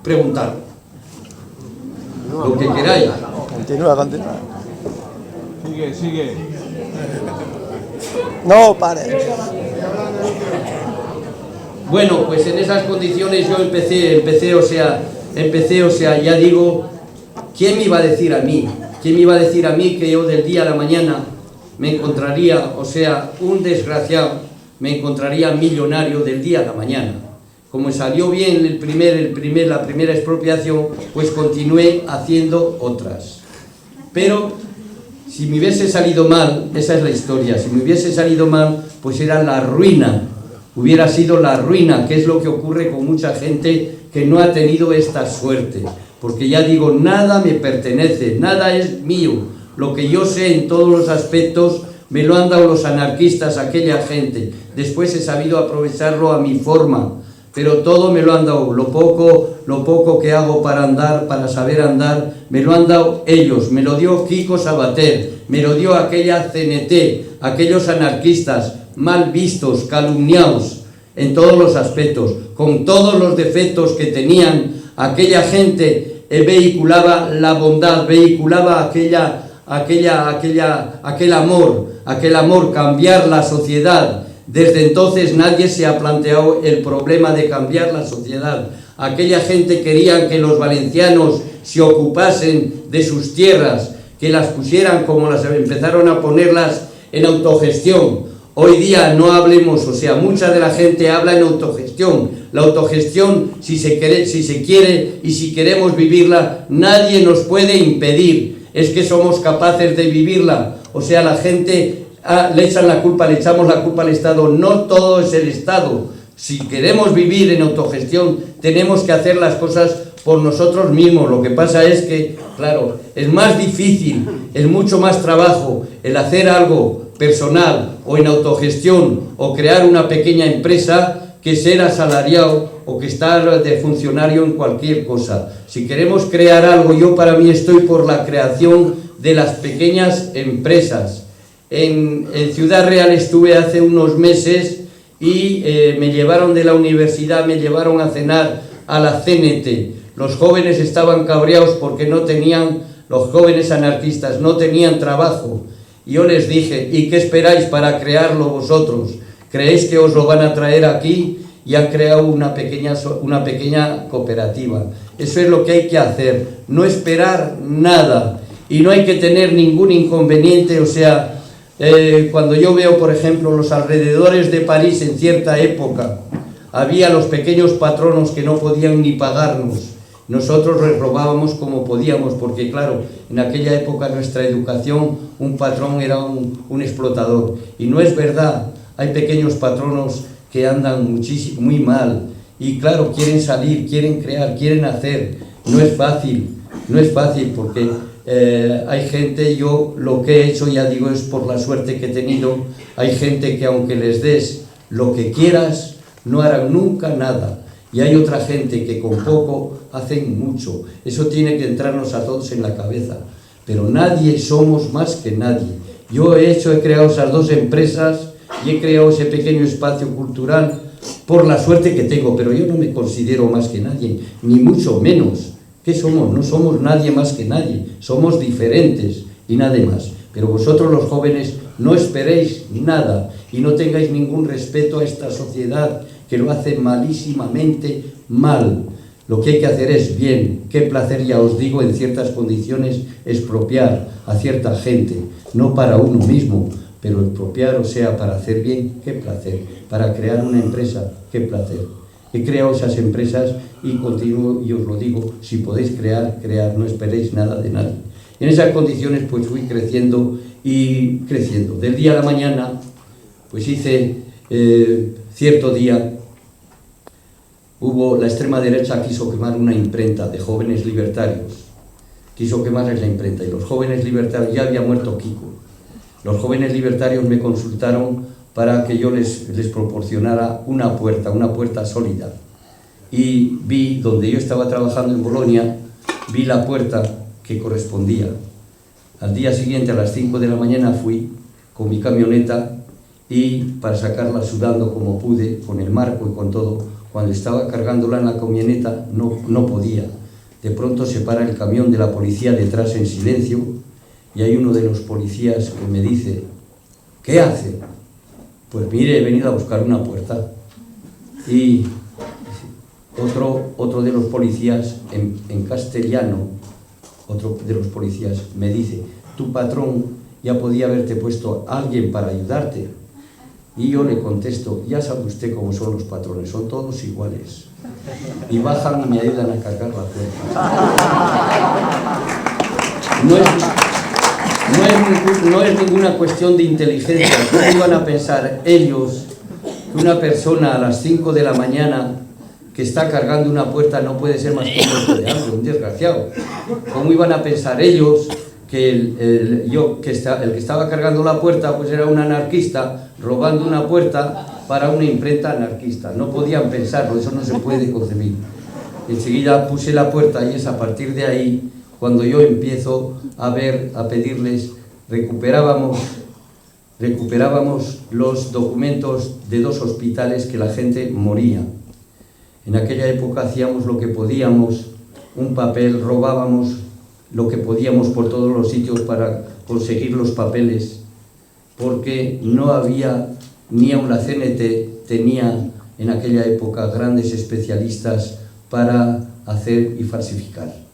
preguntar. Lo que queráis. Continúa. Sigue. No, pare. Bueno, pues en esas condiciones yo empecé, o sea, ya digo, ¿quién me iba a decir a mí? ¿Quién me iba a decir a mí que yo del día a la mañana me encontraría, o sea, un desgraciado, me encontraría millonario del día a la mañana? Como salió bien la primera expropiación, pues continué haciendo otras. Pero si me hubiese salido mal, esa es la historia, si me hubiese salido mal, pues era la ruina. Hubiera sido la ruina, que es lo que ocurre con mucha gente que no ha tenido esta suerte. Porque ya digo, nada me pertenece, nada es mío. Lo que yo sé en todos los aspectos me lo han dado los anarquistas, aquella gente. Después he sabido aprovecharlo a mi forma, pero todo me lo han dado. Lo poco que hago para andar, para saber andar, me lo han dado ellos. Me lo dio Kiko Sabater, me lo dio aquella CNT, aquellos anarquistas, mal vistos, calumniados en todos los aspectos, con todos los defectos que tenían. Aquella gente vehiculaba la bondad, vehiculaba aquel amor, cambiar la sociedad. Desde entonces nadie se ha planteado el problema de cambiar la sociedad. Aquella gente quería que los valencianos se ocupasen de sus tierras, que las pusieran como las empezaron a ponerlas en autogestión. Hoy día no hablemos, o sea, mucha de la gente habla en autogestión. La autogestión, si se quiere y si queremos vivirla, nadie nos puede impedir. Es que somos capaces de vivirla. O sea, la gente le echamos la culpa al Estado. No todo es el Estado. Si queremos vivir en autogestión, tenemos que hacer las cosas por nosotros mismos. Lo que pasa es que, claro, es más difícil, es mucho más trabajo el hacer algo personal o en autogestión o crear una pequeña empresa que ser asalariado o que estar de funcionario en cualquier cosa. Si queremos crear algo, yo para mí estoy por la creación de las pequeñas empresas. En Ciudad Real estuve hace unos meses y me llevaron de la universidad, me llevaron a cenar a la CNT. Los jóvenes estaban cabreados porque los jóvenes anarquistas no tenían trabajo. Y yo les dije, ¿y qué esperáis para crearlo vosotros? ¿Creéis que os lo van a traer aquí? Y han creado una pequeña cooperativa. Eso es lo que hay que hacer, no esperar nada. Y no hay que tener ningún inconveniente, o sea, cuando yo veo, por ejemplo, los alrededores de París en cierta época, había los pequeños patronos que no podían ni pagarnos. Nosotros les robábamos como podíamos, porque claro, en aquella época nuestra educación, un patrón era un explotador. Y no es verdad, hay pequeños patronos que andan muy mal. Y claro, quieren salir, quieren crear, quieren hacer. No es fácil porque hay gente, yo lo que he hecho, ya digo, es por la suerte que he tenido. Hay gente que aunque les des lo que quieras, no harán nunca nada. Y hay otra gente que con poco hacen mucho. Eso tiene que entrarnos a todos en la cabeza. Pero nadie somos más que nadie. Yo he creado esas dos empresas y he creado ese pequeño espacio cultural por la suerte que tengo, pero yo no me considero más que nadie, ni mucho menos. ¿Qué somos? No somos nadie más que nadie. Somos diferentes y nada más. Pero vosotros los jóvenes no esperéis nada y no tengáis ningún respeto a esta sociedad que lo hace malísimamente mal. Lo que hay que hacer es bien. Qué placer, ya os digo, en ciertas condiciones, expropiar a cierta gente, no para uno mismo, pero expropiar, o sea, para hacer bien, qué placer. Para crear una empresa, qué placer. He creado esas empresas y continúo, y os lo digo, si podéis crear, crear, no esperéis nada de nadie. En esas condiciones pues fui creciendo y creciendo. Del día a la mañana pues hice cierto día, la extrema derecha quiso quemar una imprenta de jóvenes libertarios. Quiso quemarles la imprenta y los jóvenes libertarios, ya había muerto Kiko. Los jóvenes libertarios me consultaron para que yo les proporcionara una puerta sólida. Y vi, donde yo estaba trabajando en Bolonia, vi la puerta que correspondía. Al día siguiente, a las 5 de la mañana, fui con mi camioneta y para sacarla sudando como pude, con el marco y con todo. Cuando estaba cargándola en la camioneta, no podía. De pronto se para el camión de la policía detrás en silencio y hay uno de los policías que me dice: ¿qué hace? Pues mire, he venido a buscar una puerta. Y otro de los policías, en castellano, otro de los policías me dice: tu patrón ya podía haberte puesto a alguien para ayudarte. Y yo le contesto: ya sabe usted cómo son los patrones, son todos iguales. Y bajan y me ayudan a cargar la puerta. No es ninguna cuestión de inteligencia. ¿Cómo iban a pensar ellos que una persona a las 5 de la mañana que está cargando una puerta no puede ser más que un de hambre, un desgraciado? ¿Cómo iban a pensar ellos que el que estaba cargando la puerta pues era un anarquista robando una puerta para una imprenta anarquista? No podían pensarlo, eso no se puede concebir. Enseguida puse la puerta y es a partir de ahí cuando yo empiezo a pedirles, recuperábamos los documentos de 2 hospitales que la gente moría. En aquella época hacíamos lo que podíamos, un papel, robábamos lo que podíamos por todos los sitios para conseguir los papeles, porque no había, ni aun la CNT tenía en aquella época grandes especialistas para hacer y falsificar.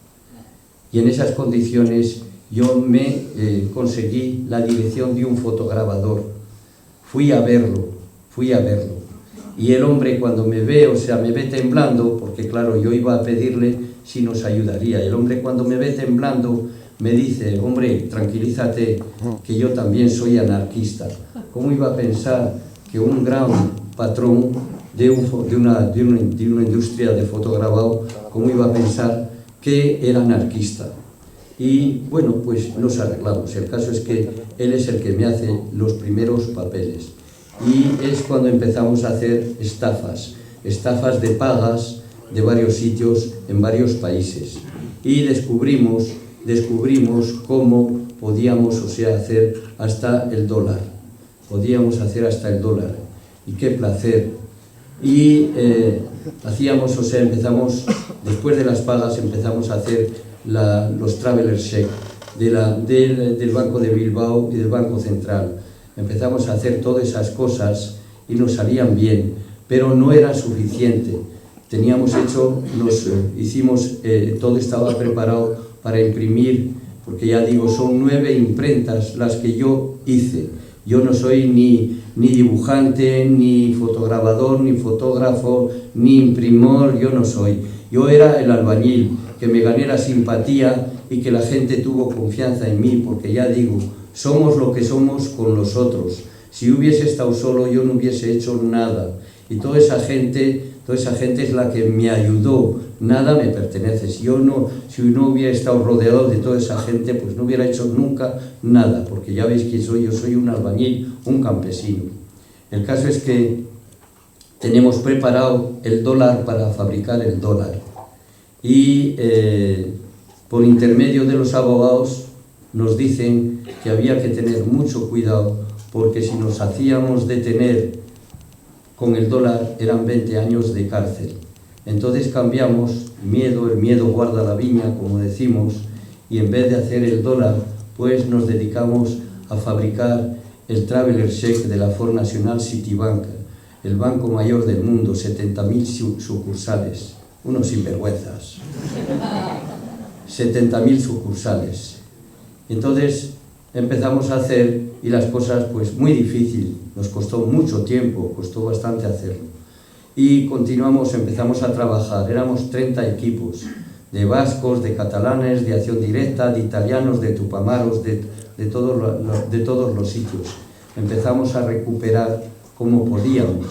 Y en esas condiciones yo conseguí la dirección de un fotograbador. Fui a verlo. Y el hombre cuando me ve, me ve temblando, porque claro, yo iba a pedirle si nos ayudaría. El hombre cuando me ve temblando me dice: hombre, tranquilízate, que yo también soy anarquista. ¿Cómo iba a pensar que un gran patrón de una industria de fotograbado, cómo iba a pensar que era anarquista? Y bueno, pues nos arreglamos. El caso es que él es el que me hace los primeros papeles. Y es cuando empezamos a hacer estafas de pagas de varios sitios en varios países. Y descubrimos cómo podíamos, hacer hasta el dólar. Podíamos hacer hasta el dólar. Y qué placer. Y empezamos, después de las pagas, empezamos a hacer los traveler check del Banco de Bilbao y del Banco Central. Empezamos a hacer todas esas cosas y nos salían bien, pero no era suficiente. Todo estaba preparado para imprimir, porque ya digo, son 9 imprentas las que yo hice. Yo no soy ni dibujante, ni fotograbador, ni fotógrafo, ni imprimor, yo no soy. Yo era el albañil, que me gané la simpatía y que la gente tuvo confianza en mí, porque ya digo, somos lo que somos con los otros. Si hubiese estado solo, yo no hubiese hecho nada. Y toda esa gente es la que me ayudó. Nada me pertenece. Si no hubiera estado rodeado de toda esa gente, pues no hubiera hecho nunca nada, porque ya veis quién soy. Yo soy un albañil, un campesino. El caso es que tenemos preparado el dólar para fabricar el dólar. Y por intermedio de los abogados nos dicen que había que tener mucho cuidado, porque si nos hacíamos detener con el dólar eran 20 años de cárcel. Entonces cambiamos, el miedo guarda la viña, como decimos, y en vez de hacer el dólar, pues nos dedicamos a fabricar el traveler check de la Ford National Citibank, el banco mayor del mundo, 70.000 sucursales, unos sinvergüenzas, 70.000 sucursales. Entonces empezamos a hacer, y las cosas pues muy difícil, nos costó mucho tiempo, costó bastante hacerlo. y continuamos, empezamos a trabajar. Éramos 30 equipos, de vascos, de catalanes, de Acción Directa, de italianos, de tupamaros, de todos los sitios. Empezamos a recuperar como podíamos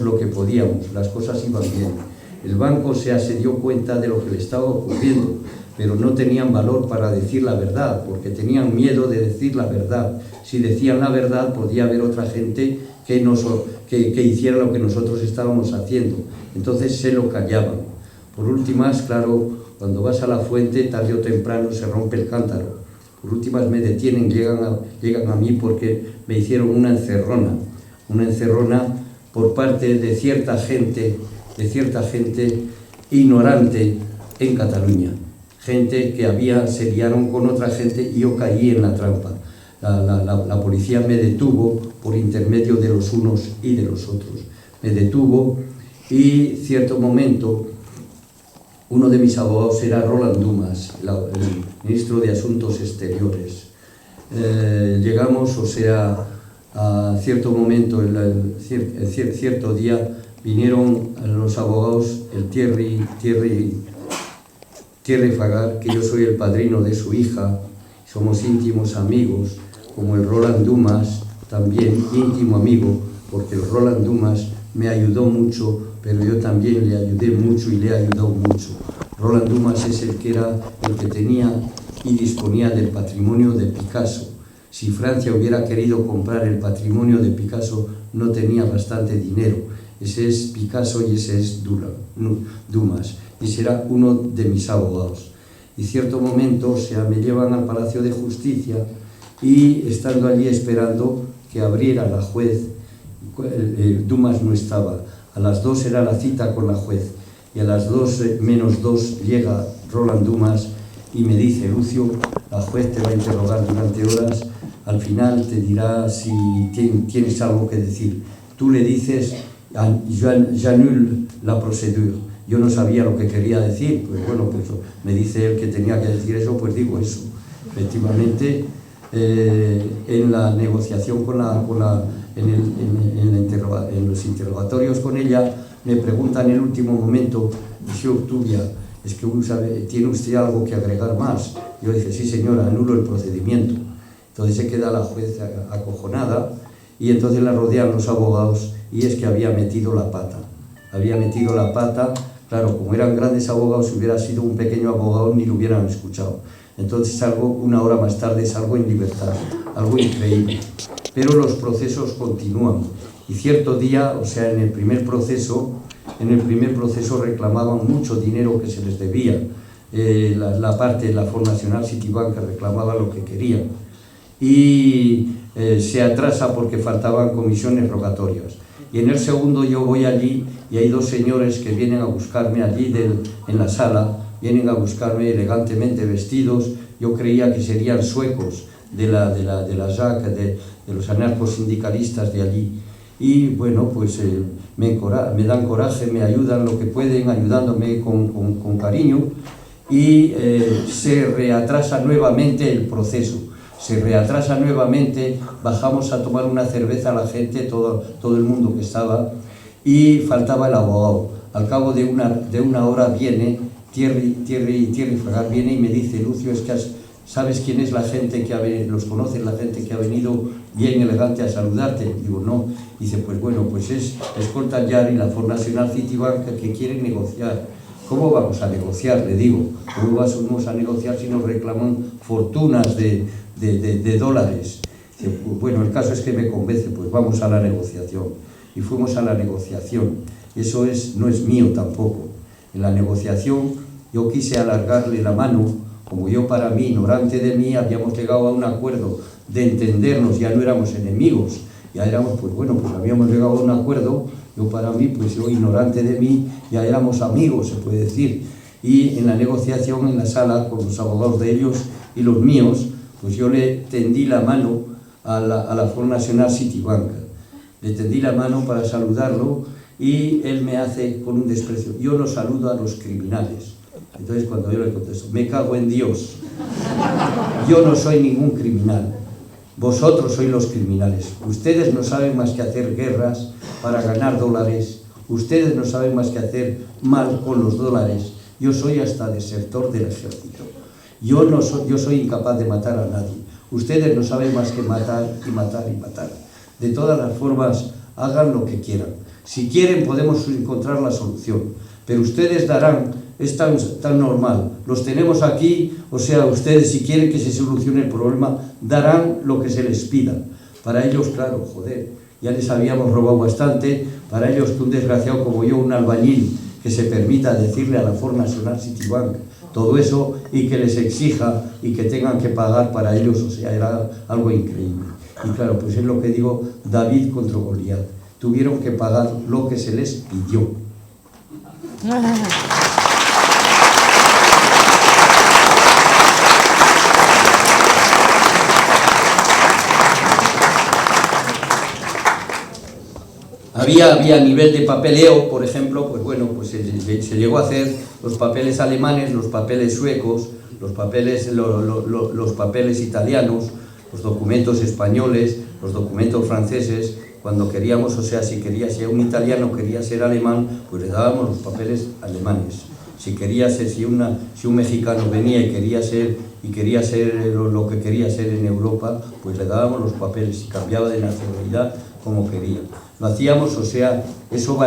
lo que podíamos, las cosas iban bien. El banco se dio cuenta de lo que le estaba ocurriendo, pero no tenían valor para decir la verdad, porque tenían miedo de decir la verdad. Si decían la verdad, podía haber otra gente que hiciera lo que nosotros estábamos haciendo. Entonces se lo callaban. Por últimas, claro, cuando vas a la fuente, tarde o temprano se rompe el cántaro. Por últimas me detienen, llegan a mí porque me hicieron una encerrona por parte de cierta gente ignorante en Cataluña. Gente que se liaron con otra gente y yo caí en la trampa. La policía me detuvo por intermedio de los unos y de los otros. Me detuvo y cierto momento uno de mis abogados era Roland Dumas, el ministro de Asuntos Exteriores. Llegamos, a cierto momento, cierto día, vinieron los abogados, el Thierry Fagar, que yo soy el padrino de su hija, somos íntimos amigos, como el Roland Dumas, también íntimo amigo, porque el Roland Dumas me ayudó mucho, pero yo también le ayudé mucho y le he ayudado mucho. Roland Dumas es el que tenía y disponía del patrimonio de Picasso. Si Francia hubiera querido comprar el patrimonio de Picasso, no tenía bastante dinero. Ese es Picasso y ese es Dumas. Y será uno de mis abogados. Y cierto momento me llevan al Palacio de Justicia y estando allí esperando que abriera la juez, Dumas no estaba. A las 2 era la cita con la juez y a las 2 menos 2 llega Roland Dumas y me dice: Lucio, la juez te va a interrogar durante horas, al final te dirá si tienes algo que decir. Tú le dices: j'annule la procédure. Yo no sabía lo que quería decir, pues bueno, pues me dice él que tenía que decir eso, pues digo eso. Efectivamente, en la negociación en los interrogatorios con ella, me pregunta en el último momento: Monsieur Urtubia, ¿es que tiene usted algo que agregar más? Yo dije: sí señora, anulo el procedimiento. Entonces se queda la juez acojonada y entonces la rodean los abogados y es que había metido la pata. Claro, como eran grandes abogados, si hubiera sido un pequeño abogado ni lo hubieran escuchado. Entonces una hora más tarde salgo en libertad, algo increíble. Pero los procesos continúan. Y cierto día, en el primer proceso reclamaban mucho dinero que se les debía. La parte de la Fond National Citibank reclamaba lo que quería. Y se atrasa porque faltaban comisiones rogatorias. Y en el segundo yo voy allí y hay 2 señores que vienen a buscarme allí en la sala, vienen a buscarme elegantemente vestidos. Yo creía que serían suecos de la JAC, de los anarcosindicalistas de allí. Y bueno, pues me dan coraje, me ayudan lo que pueden, ayudándome con cariño, y se reatrasa nuevamente el proceso. Bajamos a tomar una cerveza a la gente, todo el mundo que estaba, y faltaba el abogado. Al cabo de una hora viene Thierry Fagar, viene y me dice: Lucio, es que ¿sabes quién es la gente que ha venido? ¿Los conoces, la gente que ha venido bien elegante a saludarte? Digo: no. Dice: pues bueno, pues es Scotland Yard y la Fond National Citibank que quieren negociar. ¿Cómo vamos a negociar? Le digo, ¿cómo vamos a negociar si nos reclaman fortunas de dólares? Dice: bueno, el caso es que me convence, pues vamos a la negociación. Y fuimos a la negociación. Eso no es mío tampoco. En la negociación yo quise alargarle la mano, como yo, para mí, ignorante de mí, habíamos llegado a un acuerdo de entendernos, ya no éramos enemigos, ya éramos, pues bueno, pues habíamos llegado a un acuerdo. Yo, para mí, pues yo, ignorante de mí, ya éramos amigos, se puede decir. Y en la negociación, en la sala, con los abogados de ellos y los míos, pues yo le tendí la mano a la Fond National Citibank. Le tendí la mano para saludarlo y él me hace con un desprecio: yo no saludo a los criminales. Entonces cuando yo le contesto: me cago en Dios, yo no soy ningún criminal. Vosotros sois los criminales. Ustedes no saben más que hacer guerras para ganar dólares. Ustedes no saben más que hacer mal con los dólares. Yo soy hasta desertor del ejército. Yo soy incapaz de matar a nadie. Ustedes no saben más que matar y matar y matar. De todas las formas, hagan lo que quieran. Si quieren, podemos encontrar la solución. Pero ustedes darán, es tan normal. Los tenemos aquí, o sea, ustedes si quieren que se solucione el problema, darán lo que se les pida. Para ellos, claro, joder, ya les habíamos robado bastante. Para ellos, que un desgraciado como yo, un albañil, que se permita decirle a la Ford National Citibank todo eso y que les exija y que tengan que pagar para ellos, o sea, era algo increíble. Y claro, pues es lo que digo, David contra Goliat. Tuvieron que pagar lo que se les pidió. Había nivel de papeleo, por ejemplo, pues bueno, pues se llegó a hacer los papeles alemanes, los papeles suecos, los papeles italianos, los documentos españoles, los documentos franceses. Cuando queríamos, o sea, si un italiano quería ser alemán, pues le dábamos los papeles alemanes. Si un mexicano venía y quería ser lo que quería ser en Europa, pues le dábamos los papeles y cambiaba de nacionalidad como quería. Lo hacíamos, o sea, eso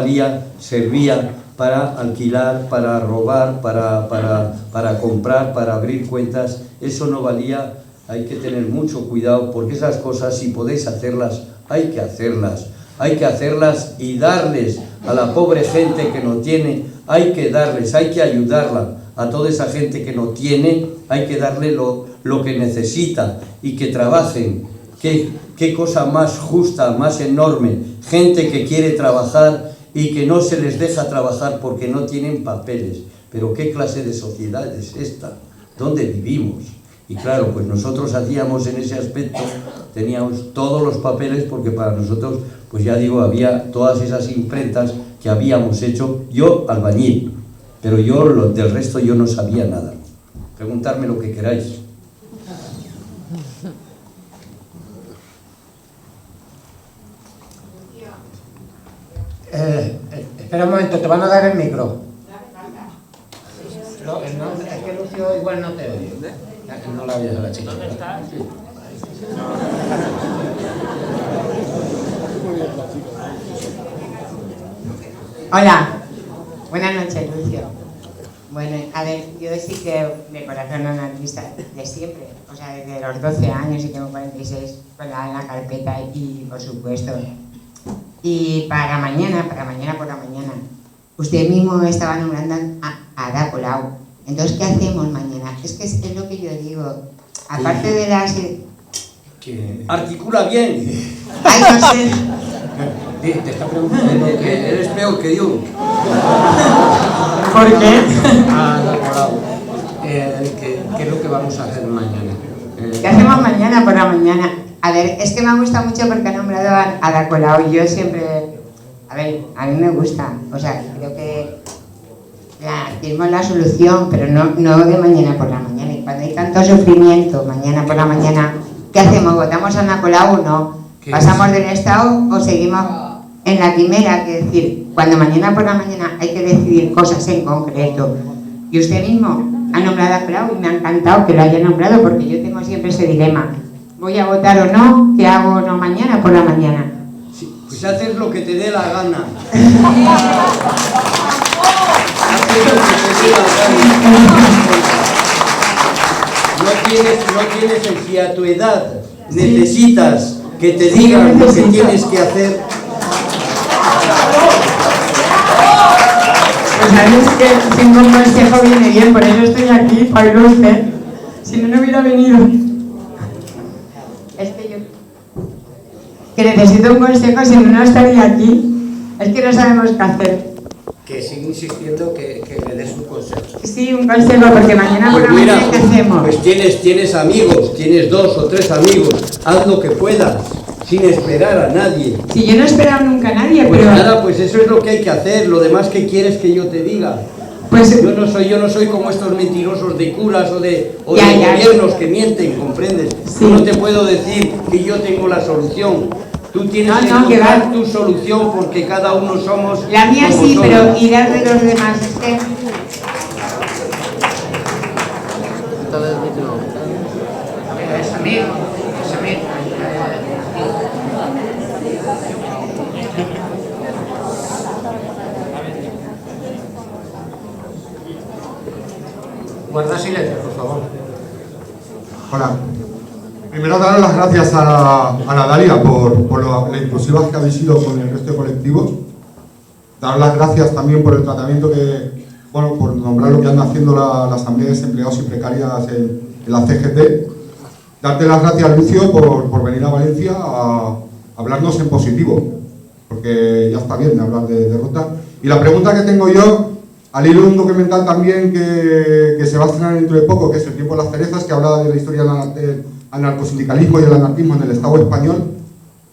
servía para alquilar, para robar, para comprar, para abrir cuentas. Eso no valía. Hay que tener mucho cuidado, porque esas cosas, si podéis hacerlas, hay que hacerlas. Hay que hacerlas y darles a la pobre gente que no tiene, hay que darles, hay que ayudarla. A toda esa gente que no tiene, hay que darle lo que necesita y que trabajen. Qué cosa más justa, más enorme. Gente que quiere trabajar y que no se les deja trabajar porque no tienen papeles. Pero ¿qué clase de sociedad es esta? ¿Dónde vivimos? Y claro, pues nosotros hacíamos en ese aspecto, teníamos todos los papeles, porque para nosotros, pues ya digo, había todas esas imprentas que habíamos hecho, yo albañil, pero del resto yo no sabía nada. Preguntarme lo que queráis. Espera un momento, te van a dar el micro. No, es que Lucio igual no te oye. No la oyes a la chica. ¿Dónde estás? Hola, buenas noches, Lucio. Bueno, a ver, yo sí que de corazón anarquista de siempre, o sea, desde los 12 años y tengo 46 con la carpeta y por supuesto. Y para mañana por la mañana, usted mismo estaba nombrando a Ada Colau. Entonces, ¿qué hacemos mañana? Es que es lo que yo digo. Aparte de las... Que articula bien. Ay, no sé. Te está preguntando que Eres peor que yo. ¿Por qué? Ada Colau. ¿Qué es lo que vamos a hacer mañana? ¿Qué hacemos mañana por la mañana? A ver, es que me gusta mucho porque ha nombrado a Ada Colau. Yo siempre... A ver, a mí me gusta. O sea, creo que... Tenemos la solución, pero no de mañana por la mañana. Y cuando hay tanto sufrimiento, mañana por la mañana, ¿qué hacemos? ¿Votamos a Ada Colau o no? ¿Pasamos del Estado o seguimos en la quimera? Que decir, cuando mañana por la mañana hay que decidir cosas en concreto. Y usted mismo ha nombrado a Ada Colau y me ha encantado que lo haya nombrado porque yo tengo siempre ese dilema. ¿Voy a votar o no? ¿Qué hago o no mañana por la mañana? Sí, pues haces lo que te dé la gana. No tienes el si a tu edad necesitas que te digan lo que tienes que hacer. Pues sabes que sin un consejo viene bien, por eso estoy aquí, para usted. Si no, no hubiera venido. Es que necesito un consejo, si no estaría aquí. Es que no sabemos qué hacer. Que sigue insistiendo que le des un consejo. Sí, un consejo, porque mañana por la mañana, ¿qué hacemos? Pues tienes amigos, tienes 2 o 3 amigos, haz lo que puedas, sin esperar a nadie. Si yo no he esperado nunca a nadie, Pues pero... nada, pues eso es lo que hay que hacer, lo demás que quieres que yo te diga. Pues Yo no soy como estos mentirosos de curas o de Ya. gobiernos que mienten, ¿comprendes? Sí. Yo no te puedo decir que yo tengo la solución. Tú tienes que No, que encontrar va. tu solución porque cada uno somos la mía como sí, somos. pero ¿y las de los demás? Es que... Guarda silencio, por favor. Hola. Primero dar las gracias a la Dalia por la inclusivas que habéis sido con el resto de colectivos. Dar las gracias también por el tratamiento que, bueno, por nombrar lo que anda haciendo la Asamblea de Desempleados y Precarias en la CGT. Darte las gracias, Lucio, por venir a Valencia a hablarnos en positivo, porque ya está bien de hablar de derrota. Y la pregunta que tengo yo, al hilo de un documental también que se va a estrenar dentro de poco, que es El tiempo de las cerezas, que habla de la historia del anarcosindicalismo y el anarquismo en el Estado español,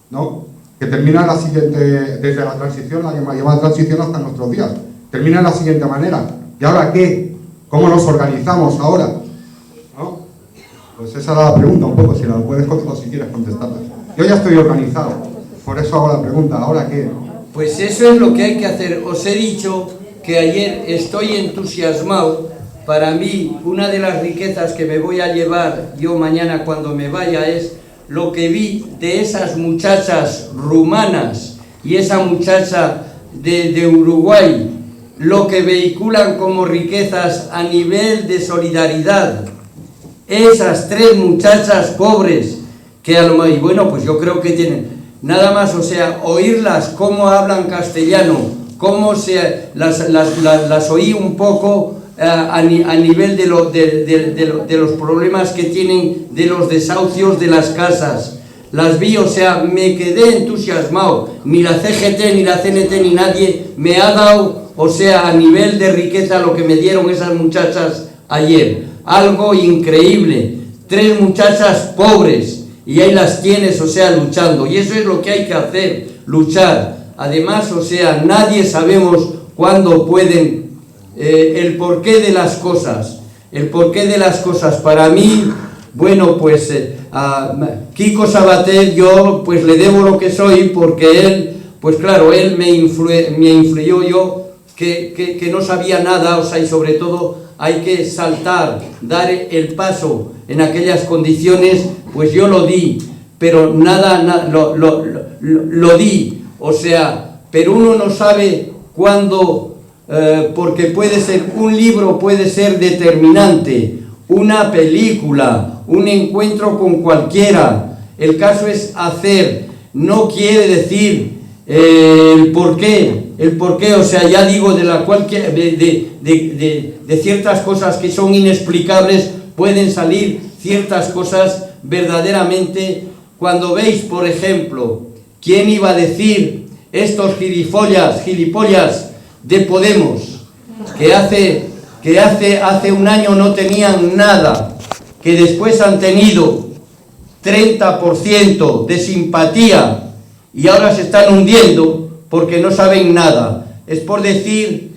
¿no? Que termina la siguiente, desde la transición, la llamada transición hasta nuestros días, termina de la siguiente manera. ¿Y ahora qué? ¿Cómo nos organizamos ahora? ¿No? Pues esa era la pregunta un poco, si la puedes contestar, si quieres contestarla. Yo ya estoy organizado, por eso hago la pregunta, ¿ahora qué? Pues eso es lo que hay que hacer. Os he dicho que ayer estoy entusiasmado. Para mí, una de las riquezas que me voy a llevar yo mañana cuando me vaya es lo que vi de esas muchachas rumanas y esa muchacha de Uruguay, lo que vehiculan como riquezas a nivel de solidaridad. Esas tres muchachas pobres que y bueno, pues yo creo que tienen nada más, o sea, oírlas cómo hablan castellano, cómo las oí un poco a nivel de los problemas que tienen, de los desahucios de las casas. Las vi, o sea, me quedé entusiasmado. Ni la CGT, ni la CNT, ni nadie me ha dado, o sea, a nivel de riqueza lo que me dieron esas muchachas ayer. Algo increíble. Tres muchachas pobres y ahí las tienes, o sea, luchando. Y eso es lo que hay que hacer, luchar. Además, o sea, nadie sabemos cuándo pueden, el porqué de las cosas. El porqué de las cosas. Para mí, bueno, pues a Kiko Sabater yo pues le debo lo que soy, porque él, pues claro, él me influyó yo que no sabía nada, o sea, y sobre todo hay que saltar, dar el paso en aquellas condiciones, pues yo lo di, pero lo di, o sea, pero uno no sabe cuándo, porque puede ser, un libro puede ser determinante, una película, un encuentro con cualquiera, el caso es hacer, no quiere decir el porqué, o sea, ya digo, de ciertas cosas que son inexplicables, pueden salir ciertas cosas verdaderamente. Cuando veis, por ejemplo, ¿quién iba a decir estos gilipollas de Podemos, que hace un año no tenían nada, que después han tenido 30% de simpatía y ahora se están hundiendo porque no saben nada? Es por decir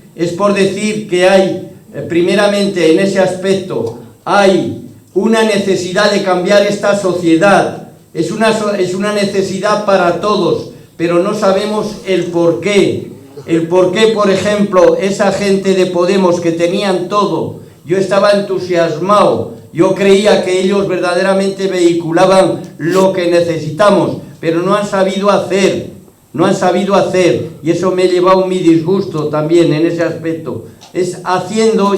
que hay, primeramente en ese aspecto, hay una necesidad de cambiar esta sociedad, es una necesidad para todos, pero no sabemos el porqué. El porqué, por ejemplo, esa gente de Podemos que tenían todo, yo estaba entusiasmado, yo creía que ellos verdaderamente vehiculaban lo que necesitamos, pero no han sabido hacer, y eso me ha llevado mi disgusto también en ese aspecto. Es haciendo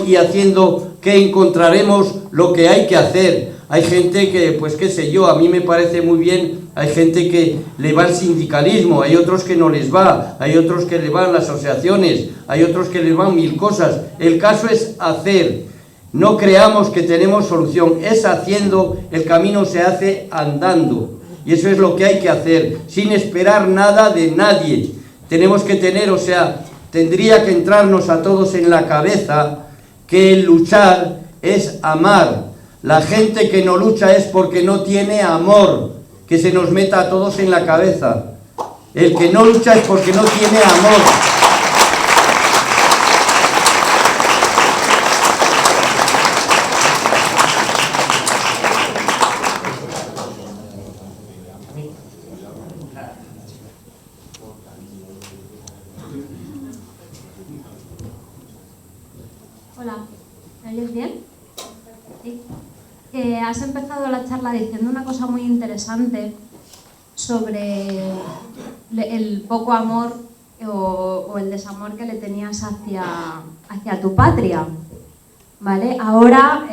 que encontraremos lo que hay que hacer. Hay gente que, pues qué sé yo, a mí me parece muy bien, hay gente que le va el sindicalismo, hay otros que no les va, hay otros que le van las asociaciones, hay otros que les van mil cosas. El caso es hacer. No creamos que tenemos solución, es haciendo, el camino se hace andando. Y eso es lo que hay que hacer, sin esperar nada de nadie. Tenemos que tener, o sea, tendría que entrarnos a todos en la cabeza que el luchar es amar. La gente que no lucha es porque no tiene amor, que se nos meta a todos en la cabeza. El que no lucha es porque no tiene amor. Hola, ¿me oyes bien? Sí. Has empezado la charla diciendo una cosa muy interesante sobre el poco amor o el desamor que le tenías hacia tu patria, ¿vale? Ahora,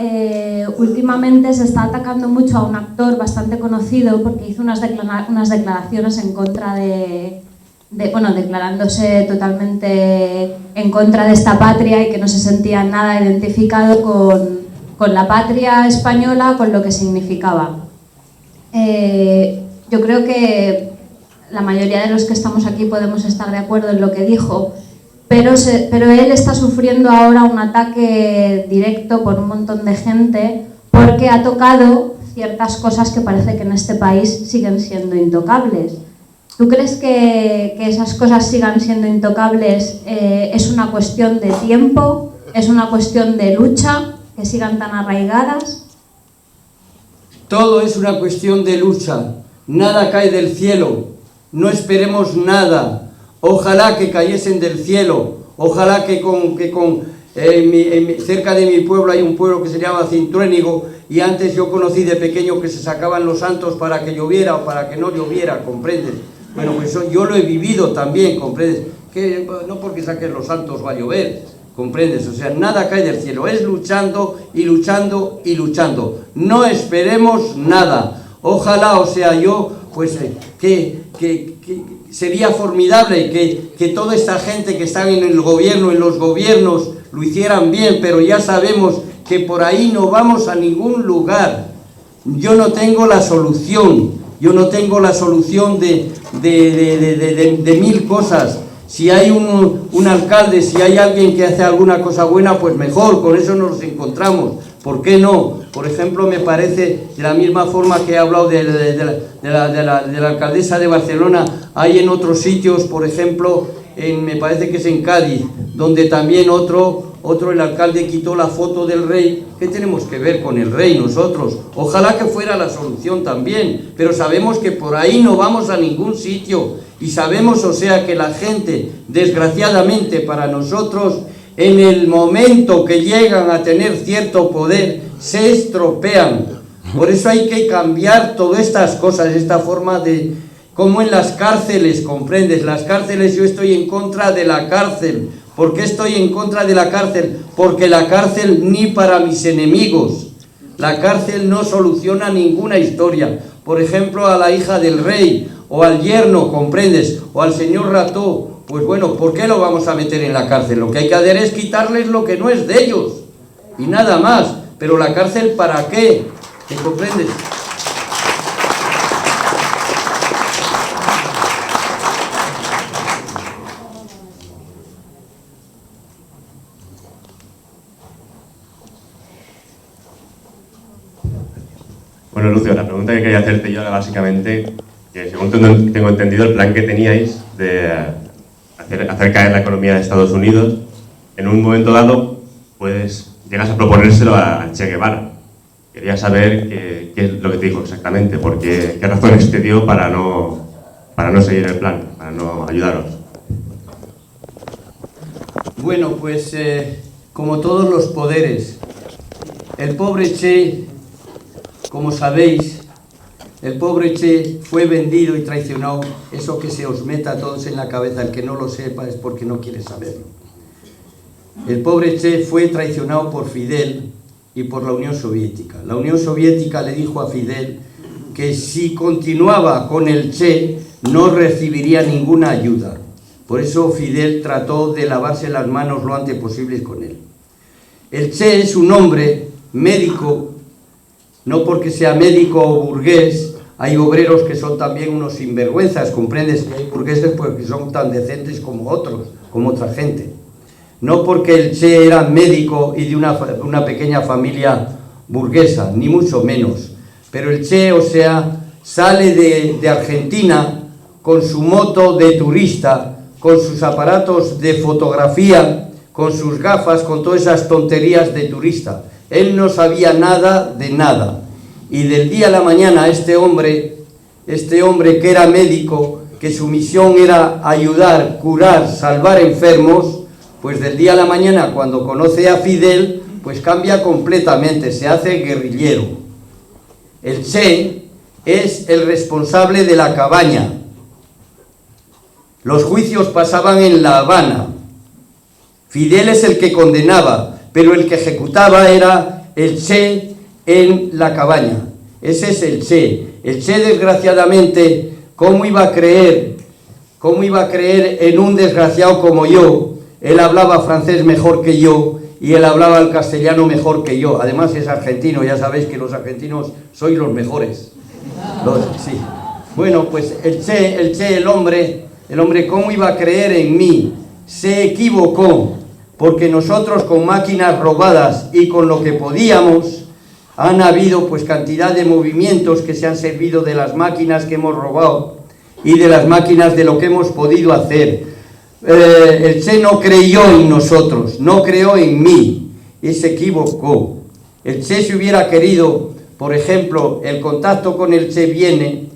últimamente se está atacando mucho a un actor bastante conocido porque hizo unas declaraciones en contra declarándose totalmente en contra de esta patria y que no se sentía nada identificado con la patria española, con lo que significaba. Yo creo que la mayoría de los que estamos aquí podemos estar de acuerdo en lo que dijo, pero él está sufriendo ahora un ataque directo por un montón de gente porque ha tocado ciertas cosas que parece que en este país siguen siendo intocables. ¿Tú crees que esas cosas sigan siendo intocables es una cuestión de tiempo, es una cuestión de lucha, que sigan tan arraigadas? Todo es una cuestión de lucha, nada cae del cielo, no esperemos nada, ojalá que cayesen del cielo, ojalá que cerca de mi pueblo hay un pueblo que se llama Cintruénigo y antes yo conocí de pequeño que se sacaban los santos para que lloviera o para que no lloviera, ¿comprendes? Bueno, pues yo lo he vivido también, ¿comprendes? Que no porque saquen los santos va a llover, ¿comprendes? O sea, nada cae del cielo, es luchando y luchando y luchando. No esperemos nada. Ojalá, o sea, yo, pues, que sería formidable que toda esta gente que está en el gobierno, en los gobiernos, lo hicieran bien, pero ya sabemos que por ahí no vamos a ningún lugar. Yo no tengo la solución, de mil cosas. Si hay un alcalde, si hay alguien que hace alguna cosa buena, pues mejor, con eso nos encontramos. ¿Por qué no? Por ejemplo, me parece, de la misma forma que he hablado de la alcaldesa de Barcelona, hay en otros sitios, por ejemplo, me parece que es en Cádiz, donde también otro, el alcalde quitó la foto del rey. ¿Qué tenemos que ver con el rey nosotros? Ojalá que fuera la solución también, pero sabemos que por ahí no vamos a ningún sitio. Y sabemos, o sea, que la gente, desgraciadamente para nosotros, en el momento que llegan a tener cierto poder, se estropean. Por eso hay que cambiar todas estas cosas, esta forma de... Como en las cárceles, ¿comprendes? Las cárceles, yo estoy en contra de la cárcel. ¿Por qué estoy en contra de la cárcel? Porque la cárcel ni para mis enemigos. La cárcel no soluciona ninguna historia. Por ejemplo, a la hija del rey, o al yerno, ¿comprendes? O al señor Rató, pues bueno, ¿por qué lo vamos a meter en la cárcel? Lo que hay que hacer es quitarles lo que no es de ellos, y nada más. Pero la cárcel, ¿para qué? ¿Me comprendes? Bueno, Lucio, la pregunta que quería hacerte yo era básicamente que, según tengo entendido, el plan que teníais de hacer caer la economía de Estados Unidos, en un momento dado, pues llegas a proponérselo a Che Guevara. Quería saber qué es lo que te dijo exactamente, qué razones te dio para no seguir el plan, para no ayudaros. Bueno, pues como todos los poderes, el pobre Che, como sabéis, el pobre Che fue vendido y traicionado. Eso que se os meta a todos en la cabeza, el que no lo sepa es porque no quiere saberlo. El pobre Che fue traicionado por Fidel y por la Unión Soviética. La Unión Soviética le dijo a Fidel que si continuaba con el Che no recibiría ninguna ayuda. Por eso Fidel trató de lavarse las manos lo antes posible con él. El Che es un hombre médico, no porque sea médico o burgués. Hay obreros que son también unos sinvergüenzas, ¿comprendes? Y hay burgueses pues, que son tan decentes como otros, como otra gente. No porque el Che era médico y de una pequeña familia burguesa, ni mucho menos. Pero el Che, o sea, sale de Argentina con su moto de turista, con sus aparatos de fotografía, con sus gafas, con todas esas tonterías de turista. Él no sabía nada de nada. Y del día a la mañana este hombre que era médico, que su misión era ayudar, curar, salvar enfermos, pues del día a la mañana, cuando conoce a Fidel, pues cambia completamente, se hace guerrillero. El Che es el responsable de la cabaña. Los juicios pasaban en La Habana. Fidel es el que condenaba, pero el que ejecutaba era el Che en la cabaña. Ese es el Che. El Che, desgraciadamente, ¿cómo iba a creer en un desgraciado como yo? Él hablaba francés mejor que yo y él hablaba el castellano mejor que yo. Además es argentino, ya sabéis que los argentinos sois los mejores. Sí. Bueno, pues el hombre, ¿cómo iba a creer en mí? Se equivocó, porque nosotros con máquinas robadas y con lo que podíamos, han habido pues cantidad de movimientos que se han servido de las máquinas que hemos robado y de las máquinas de lo que hemos podido hacer. El Che no creyó en nosotros, no creyó en mí y se equivocó. El Che, si hubiera querido, por ejemplo, el contacto con el Che viene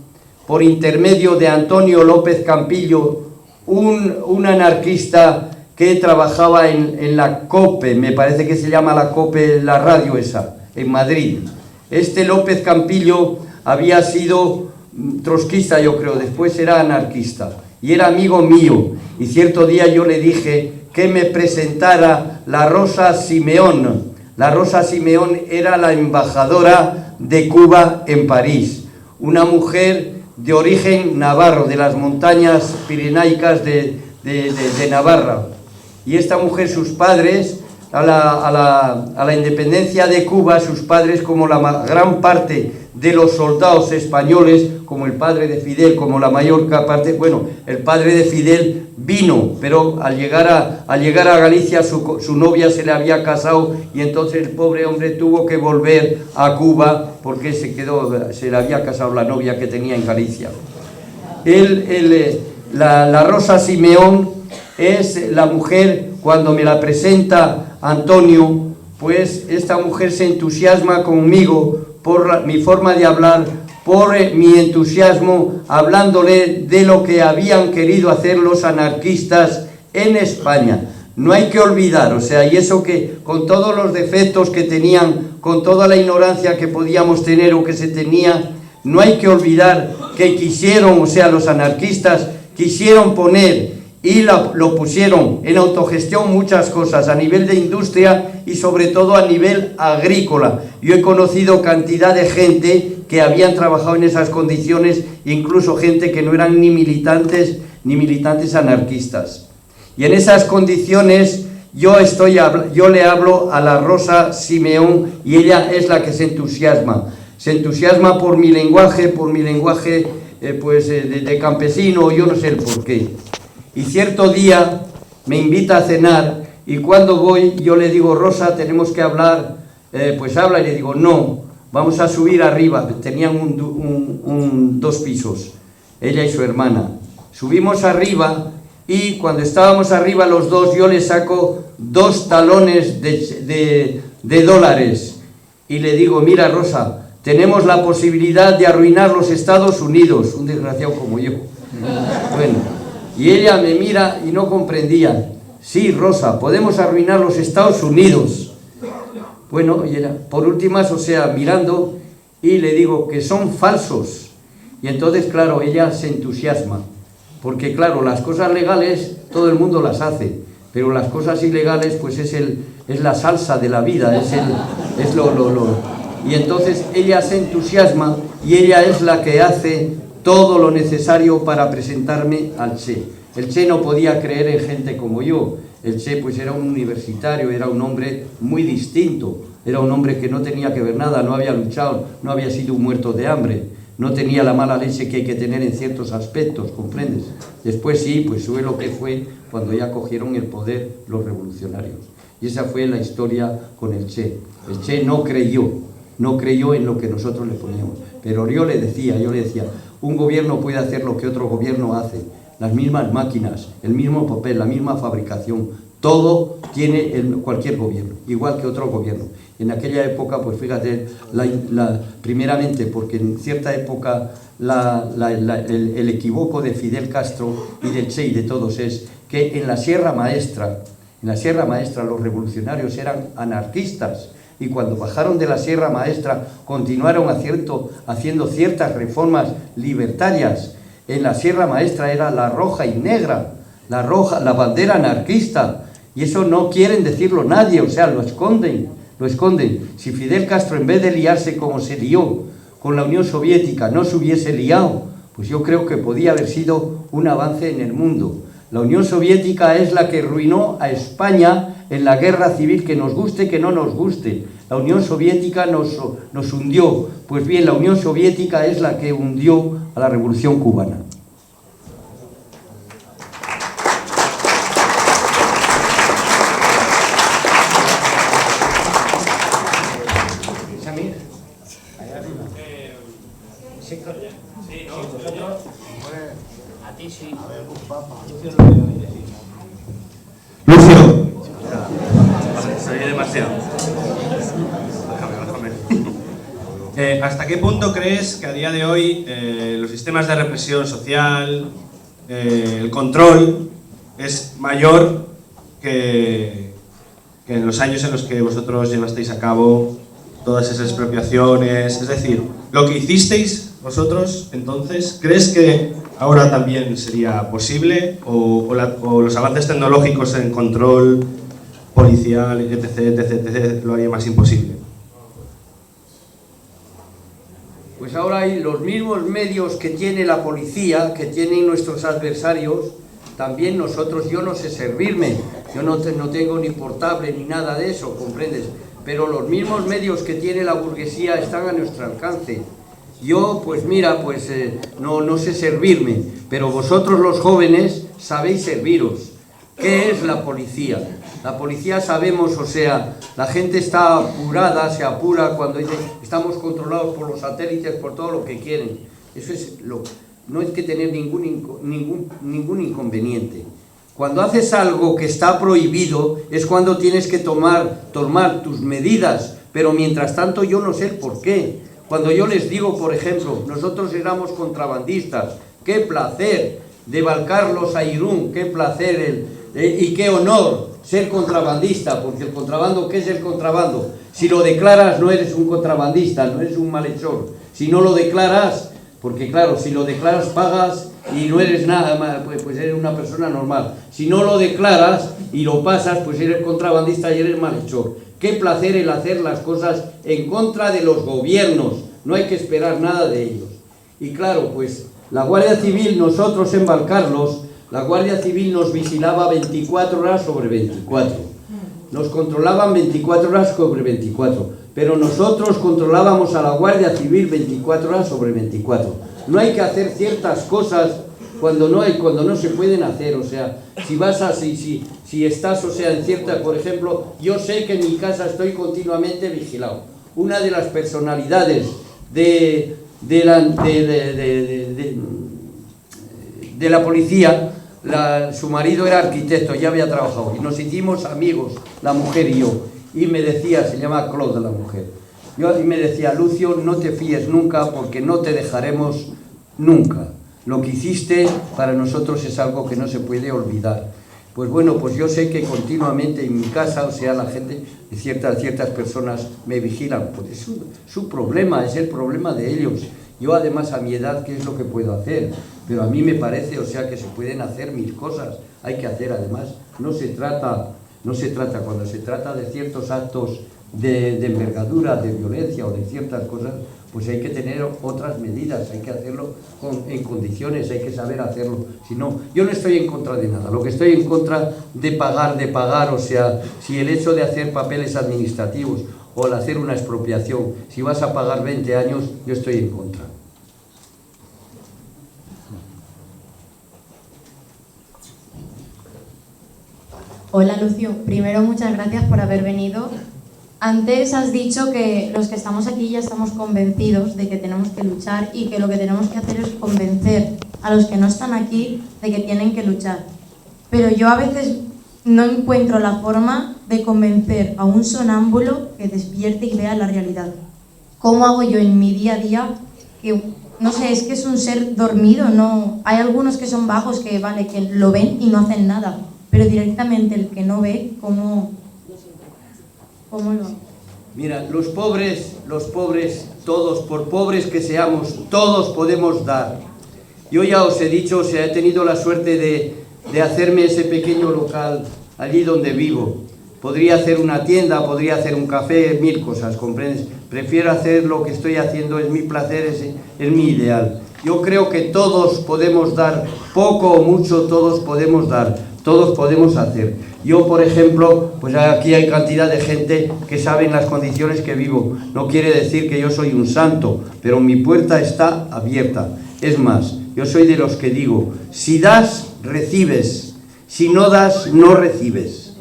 por intermedio de Antonio López Campillo, un anarquista que trabajaba en la COPE, me parece que se llama la COPE, la radio esa, en Madrid. Este López Campillo había sido trotskista, yo creo, después era anarquista y era amigo mío, y cierto día yo le dije que me presentara la Rosa Simeón. La Rosa Simeón era la embajadora de Cuba en París, una mujer de origen navarro, de las montañas pirenaicas de Navarra. Y esta mujer, sus padres, a la independencia de Cuba, sus padres, como la gran parte de los soldados españoles, como el padre de Fidel, como la mayor parte, bueno, el padre de Fidel vino, pero al llegar a Galicia su novia se le había casado y entonces el pobre hombre tuvo que volver a Cuba porque se le había casado la novia que tenía en Galicia. La Rosa Simeón es la mujer, cuando me la presenta Antonio, pues esta mujer se entusiasma conmigo por mi forma de hablar, por mi entusiasmo, hablándole de lo que habían querido hacer los anarquistas en España. No hay que olvidar, o sea, y eso que con todos los defectos que tenían, con toda la ignorancia que podíamos tener o que se tenía, no hay que olvidar que quisieron, o sea, los anarquistas quisieron poner y lo pusieron en autogestión muchas cosas, a nivel de industria y sobre todo a nivel agrícola. Yo he conocido cantidad de gente que habían trabajado en esas condiciones, incluso gente que no eran ni militantes anarquistas. Y en esas condiciones yo le hablo a la Rosa Simeón y ella es la que se entusiasma. Se entusiasma por mi lenguaje de campesino, yo no sé el por qué. Y cierto día me invita a cenar y cuando voy yo le digo, Rosa, tenemos que hablar, pues habla, y le digo, no, vamos a subir arriba. Tenían dos pisos, ella y su hermana. Subimos arriba y cuando estábamos arriba los dos, yo le saco 2 talones de dólares y le digo, mira Rosa, tenemos la posibilidad de arruinar los Estados Unidos, un desgraciado como yo. Bueno, y ella me mira y no comprendía. Sí, Rosa, podemos arruinar los Estados Unidos. Bueno, y era, por últimas, o sea, mirando, y le digo que son falsos. Y entonces, claro, ella se entusiasma. Porque, claro, las cosas legales todo el mundo las hace, pero las cosas ilegales, pues es la salsa de la vida, Y entonces ella se entusiasma y ella es la que hace todo lo necesario para presentarme al Che. El Che no podía creer en gente como yo. El Che pues era un universitario, era un hombre muy distinto, era un hombre que no tenía que ver nada, no había luchado, no había sido un muerto de hambre, no tenía la mala leche que hay que tener en ciertos aspectos, ¿comprendes? Después sí, pues fue lo que fue cuando ya cogieron el poder los revolucionarios. Y esa fue la historia con el Che. El Che no creyó en lo que nosotros le poníamos. Pero yo le decía, un gobierno puede hacer lo que otro gobierno hace, las mismas máquinas, el mismo papel, la misma fabricación, todo tiene cualquier gobierno, igual que otro gobierno. En aquella época, pues fíjate, primeramente porque en cierta época el equívoco de Fidel Castro y del Che y de todos es que en la Sierra Maestra En la Sierra Maestra los revolucionarios eran anarquistas y cuando bajaron de la Sierra Maestra continuaron haciendo ciertas reformas libertarias. En la Sierra Maestra era la roja y negra, la bandera anarquista, y eso no quieren decirlo nadie, o sea, lo esconden. Si Fidel Castro, en vez de liarse como se lió con la Unión Soviética, no se hubiese liado, pues yo creo que podía haber sido un avance en el mundo. La Unión Soviética es la que arruinó a España en la guerra civil, que nos guste, que no nos guste. La Unión Soviética nos hundió. Pues bien, la Unión Soviética es la que hundió a la Revolución Cubana. Samir, allá arriba. Sí, vosotros, a ti sí. Lucio. Soy demasiado. Déjame. ¿Hasta qué punto crees que a día de hoy los sistemas de represión social, el control, es mayor que en los años en los que vosotros llevasteis a cabo todas esas expropiaciones? Es decir, lo que hicisteis vosotros entonces, ¿crees que ahora también sería posible? ¿O los avances tecnológicos en control policial, etc., lo haría más imposible? Pues ahora hay los mismos medios que tiene la policía, que tienen nuestros adversarios, también nosotros. Yo no sé servirme, yo no tengo ni portable ni nada de eso, ¿comprendes? Pero los mismos medios que tiene la burguesía están a nuestro alcance. Yo, pues mira, pues no sé servirme, pero vosotros los jóvenes sabéis serviros. ¿Qué es la policía? La policía sabemos, o sea, la gente está apurada, se apura cuando dice estamos controlados por los satélites, por todo lo que quieren. Eso es no hay que tener ningún inconveniente. Cuando haces algo que está prohibido es cuando tienes que tomar tus medidas, pero mientras tanto yo no sé el por qué. Cuando yo les digo, por ejemplo, nosotros éramos contrabandistas, qué placer de Valcarlos a Irún, qué placer y qué honor ser contrabandista, porque el contrabando, ¿qué es el contrabando? Si lo declaras no eres un contrabandista, no eres un malhechor. Si no lo declaras, porque claro, si lo declaras pagas y no eres nada, pues eres una persona normal. Si no lo declaras y lo pasas, pues eres contrabandista y eres malhechor. Qué placer el hacer las cosas en contra de los gobiernos, no hay que esperar nada de ellos. Y claro, pues la Guardia Civil, nosotros en Valcarlos, la Guardia Civil nos vigilaba 24 horas sobre 24. Nos controlaban 24 horas sobre 24. Pero nosotros controlábamos a la Guardia Civil 24 horas sobre 24. No hay que hacer ciertas cosas cuando no se pueden hacer. O sea, si estás, o sea, en cierta, por ejemplo, yo sé que en mi casa estoy continuamente vigilado. Una de las personalidades de la policía, su marido era arquitecto, ya había trabajado, y nos hicimos amigos, la mujer y yo, y me decía, se llama Claude la mujer, y me decía, Lucio, no te fíes nunca porque no te dejaremos nunca. Lo que hiciste para nosotros es algo que no se puede olvidar. Pues bueno, pues yo sé que continuamente en mi casa, o sea, la gente, ciertas personas me vigilan, pues es su problema, es el problema de ellos. Yo además a mi edad, ¿qué es lo que puedo hacer? Pero a mí me parece, o sea, que se pueden hacer mil cosas, hay que hacer además, no se trata, cuando se trata de ciertos actos de envergadura, de violencia o de ciertas cosas, pues hay que tener otras medidas, hay que hacerlo en condiciones, hay que saber hacerlo. Si no, yo no estoy en contra de nada, lo que estoy en contra de pagar, o sea, si el hecho de hacer papeles administrativos o el hacer una expropiación, si vas a pagar 20 años, yo estoy en contra. Hola Lucio, primero muchas gracias por haber venido. Antes has dicho que los que estamos aquí ya estamos convencidos de que tenemos que luchar y que lo que tenemos que hacer es convencer a los que no están aquí de que tienen que luchar. Pero yo a veces no encuentro la forma de convencer a un sonámbulo que despierte y vea la realidad. ¿Cómo hago yo en mi día a día? Que, no sé, es que es un ser dormido, no. Hay algunos que son vagos que, vale, que lo ven y no hacen nada. pero directamente el que no ve, ¿cómo lo...? Mira, los pobres, todos, por pobres que seamos, todos podemos dar. Yo ya os he dicho, o sea, he tenido la suerte de hacerme ese pequeño local allí donde vivo. Podría hacer una tienda, podría hacer un café, mil cosas, ¿comprendes? Prefiero hacer lo que estoy haciendo, es mi placer, es mi ideal. Yo creo que todos podemos dar, poco o mucho, todos podemos dar, todos podemos hacer. Yo, por ejemplo, pues aquí hay cantidad de gente que sabe en las condiciones que vivo. No quiere decir que yo soy un santo, pero mi puerta está abierta. Es más, yo soy de los que digo, si das, recibes. Si no das, no recibes.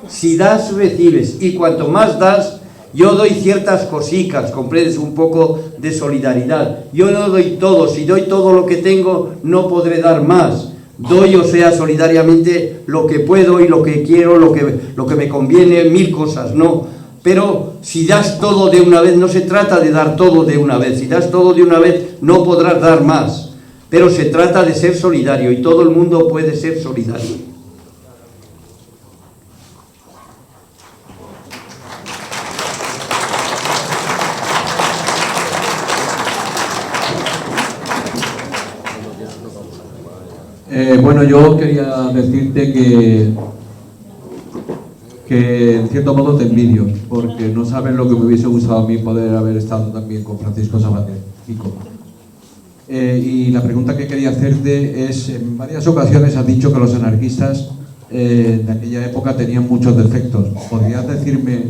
Si das, recibes. Y cuanto más das, yo doy ciertas cositas, comprendes, un poco de solidaridad. Yo no doy todo, si doy todo lo que tengo, no podré dar más. Doy, o sea, solidariamente lo que puedo y lo que quiero, lo que me conviene, mil cosas, ¿no? Pero si das todo de una vez, no se trata de dar todo de una vez. Si das todo de una vez, no podrás dar más. Pero se trata de ser solidario y todo el mundo puede ser solidario. Bueno, yo quería decirte que en cierto modo te envidio, porque no sabes lo que me hubiese gustado a mí poder haber estado también con Francisco Sabater. Y la pregunta que quería hacerte es, en varias ocasiones has dicho que los anarquistas de aquella época tenían muchos defectos. ¿Podrías decirme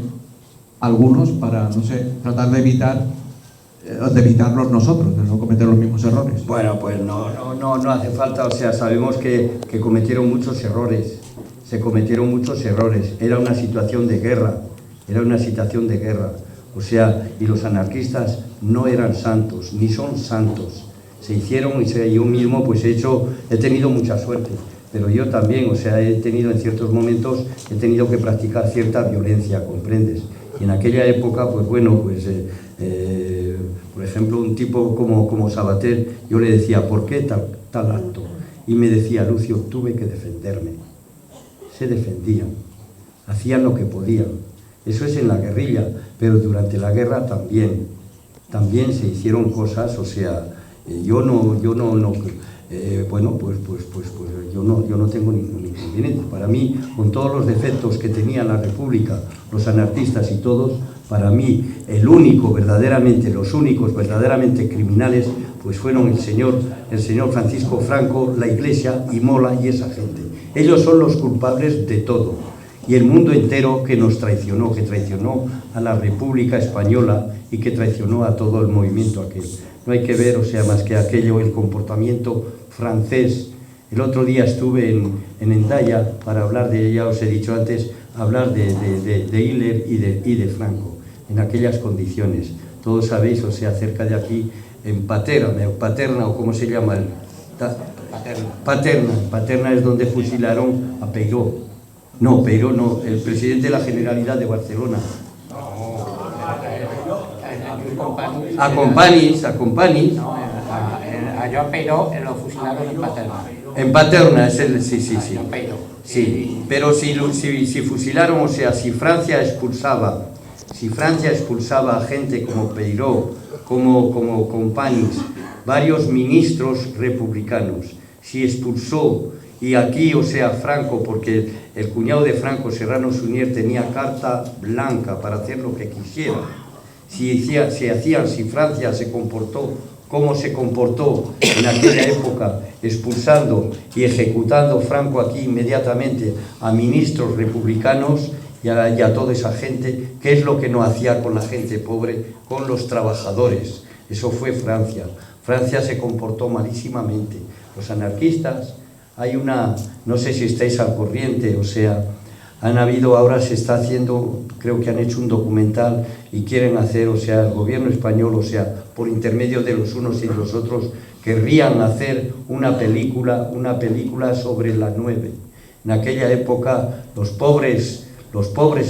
algunos para, no sé, tratar de evitarlos nosotros, de no cometer los mismos errores? Bueno, pues no hace falta, o sea, sabemos que cometieron muchos errores, se cometieron muchos errores, era una situación de guerra, o sea, y los anarquistas no eran santos, ni son santos, se hicieron, y yo mismo pues he tenido mucha suerte, pero yo también, o sea, he tenido en ciertos momentos, he tenido que practicar cierta violencia, ¿comprendes? Y en aquella época, pues bueno, pues... por ejemplo, un tipo como Sabater, yo le decía, ¿por qué tal acto? Y me decía, Lucio, tuve que defenderme. Se defendían, hacían lo que podían. Eso es en la guerrilla, pero durante la guerra también se hicieron cosas, o sea, yo no tengo ningún inconveniente. Para mí, con todos los defectos que tenía la República, los anarquistas y todos, para mí, los únicos verdaderamente criminales, pues fueron el señor Francisco Franco, la Iglesia y Mola y esa gente. Ellos son los culpables de todo. Y el mundo entero que nos traicionó, que traicionó a la República Española y que traicionó a todo el movimiento aquel. No hay que ver, o sea, más que aquello, el comportamiento francés. El otro día estuve en Hendaya para hablar de, ya os he dicho antes, hablar de Hitler y de Franco, en aquellas condiciones. Todos sabéis, o sea, cerca de aquí, en Paterna, o cómo se llama, Paterna es donde fusilaron a Peiró. No, Peiró no, el presidente de la Generalidad de Barcelona. A Companys. No, a Joan Peiró lo fusilaron en Paterna. En Paterna, es el, sí. Sí, pero si fusilaron, o sea, si Francia expulsaba a gente como Peiró, como Companys, varios ministros republicanos, si expulsó, y aquí, o sea, Franco, porque el cuñado de Franco, Serrano Suñer, tenía carta blanca para hacer lo que quisiera. Si Francia se comportó como se comportó en aquella época, expulsando y ejecutando Franco aquí inmediatamente a ministros republicanos y a toda esa gente, ¿qué es lo que no hacía con la gente pobre, con los trabajadores? Eso fue Francia. Francia se comportó malísimamente. Los anarquistas, no sé si estáis al corriente, o sea, ahora se está haciendo, creo que han hecho un documental y quieren hacer, o sea, el gobierno español, o sea, por intermedio de los unos y de los otros, querrían hacer una película sobre la 9. En aquella época, los pobres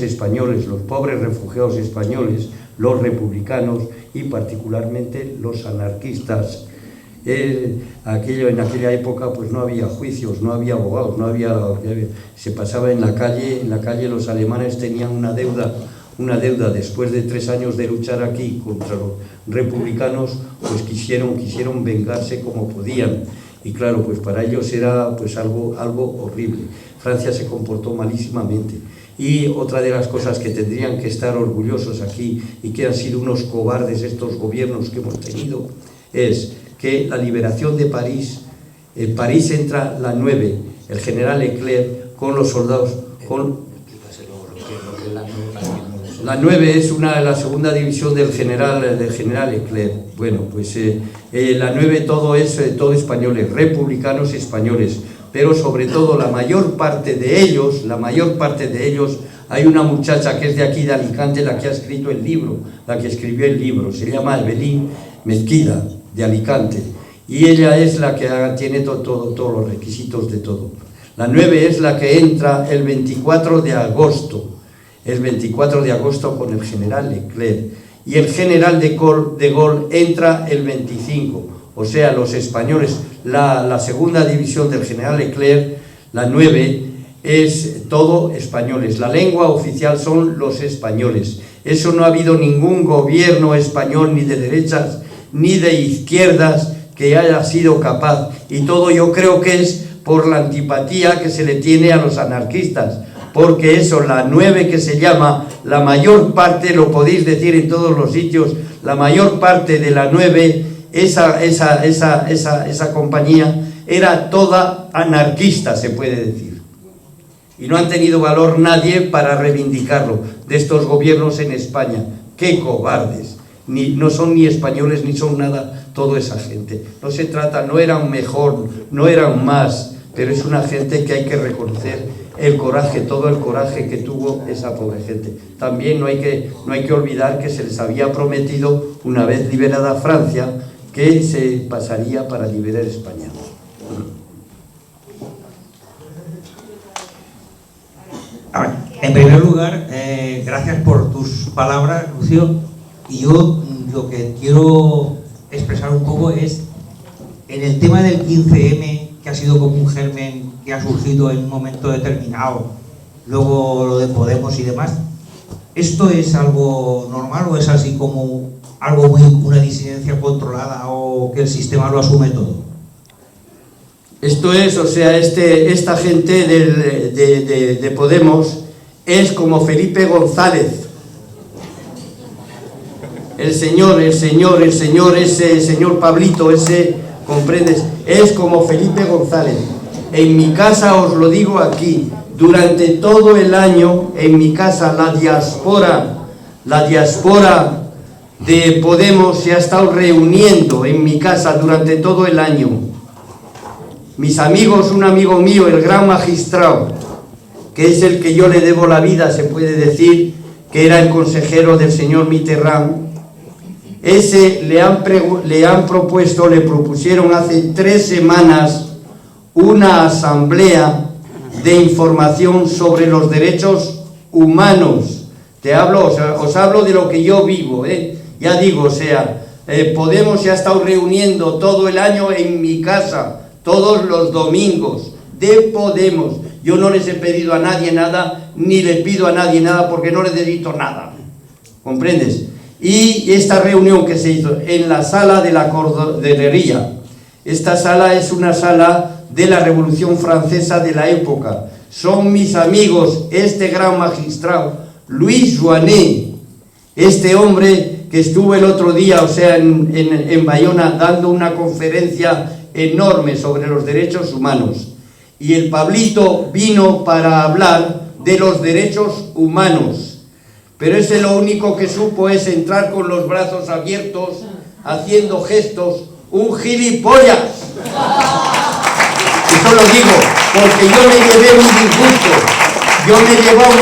españoles, los pobres refugiados españoles, los republicanos y particularmente los anarquistas, En aquella época pues no había juicios, no había abogados, se pasaba en la calle los alemanes tenían una deuda después de 3 años de luchar aquí contra los republicanos, pues quisieron vengarse como podían, y claro, pues para ellos era pues algo horrible. Francia se comportó malísimamente. Y otra de las cosas que tendrían que estar orgullosos aquí, y que han sido unos cobardes estos gobiernos que hemos tenido, es que la liberación de París, en París entra la 9, el general Leclerc con los soldados, la 9 es la segunda división del general Leclerc. Bueno, pues la 9 todo españoles, republicanos españoles, pero sobre todo la mayor parte de ellos, hay una muchacha que es de aquí de Alicante, la que escribió el libro, se llama Evelyn Mezquida, de Alicante, y ella es la que tiene todos los requisitos de todo. La 9 es la que entra el 24 de agosto con el general Leclerc, y el general de Gaulle entra el 25, o sea, los españoles, la segunda división del general Leclerc, la 9, es todo españoles, la lengua oficial son los españoles. Eso no ha habido ningún gobierno español, ni de derechas ni de izquierdas, que haya sido capaz, y todo yo creo que es por la antipatía que se le tiene a los anarquistas, porque eso, la 9 que se llama, la mayor parte, lo podéis decir en todos los sitios, la mayor parte de la 9, esa compañía, era toda anarquista, se puede decir. Y no han tenido valor nadie para reivindicarlo, de estos gobiernos en España. ¡Qué cobardes! No son ni españoles ni son nada, toda esa gente. No se trata, no eran mejor, no eran más, pero es una gente que hay que reconocer el coraje, todo el coraje que tuvo esa pobre gente. También no hay que olvidar que se les había prometido, una vez liberada Francia, que se pasaría para liberar España. A ver, en primer lugar, gracias por tus palabras, Lucio. Y yo lo que quiero expresar un poco es, en el tema del 15M, que ha sido como un germen que ha surgido en un momento determinado, luego lo de Podemos y demás, ¿esto es algo normal o es así como algo una disidencia controlada o que el sistema lo asume todo? Esto es, o sea, esta gente de Podemos es como Felipe González. El señor, ese señor Pablito, ese, ¿comprendes? Es como Felipe González. En mi casa, os lo digo aquí, durante todo el año, en mi casa, la diáspora de Podemos se ha estado reuniendo en mi casa durante todo el año. Mis amigos, un amigo mío, el gran magistrado, que es el que yo le debo la vida, se puede decir, que era el consejero del señor Mitterrand, ese le propusieron hace 3 semanas una asamblea de información sobre los derechos humanos. Os hablo de lo que yo vivo, ya digo, o sea, Podemos se ha estado reuniendo todo el año en mi casa, todos los domingos, de Podemos. Yo no les he pedido a nadie nada, ni le pido a nadie nada, porque no les necesito nada, ¿comprendes? Y esta reunión que se hizo en la sala de la Cordelería, esta sala es una sala de la Revolución Francesa de la época. Son mis amigos, este gran magistrado, Luis Joanet, este hombre que estuvo el otro día, o sea, en Bayona, dando una conferencia enorme sobre los derechos humanos. Y el Pablito vino para hablar de los derechos humanos. Pero ese lo único que supo es entrar con los brazos abiertos, haciendo gestos, un gilipollas. Eso lo digo, porque yo me llevé un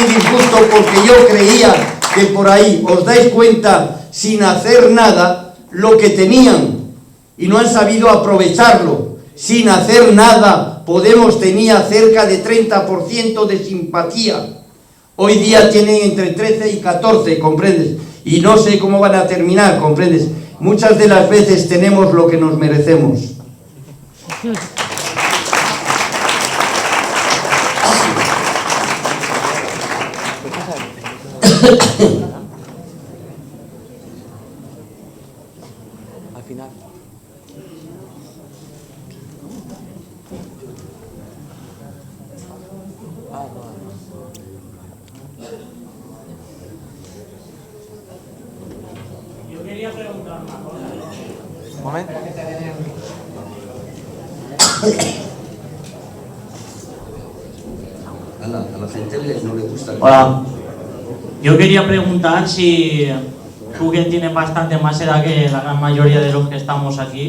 disgusto, porque yo creía que por ahí, os dais cuenta, sin hacer nada, lo que tenían, y no han sabido aprovecharlo. Sin hacer nada, Podemos tenía cerca de 30% de simpatía. Hoy día tienen entre 13 y 14, ¿comprendes? Y no sé cómo van a terminar, ¿comprendes? muchas de las veces tenemos lo que nos merecemos. Al final. Yo quería preguntar una cosa. Un momento. A la gente no le gusta. Hola. Yo quería preguntar si tú, que tienes bastante más edad que la gran mayoría de los que estamos aquí,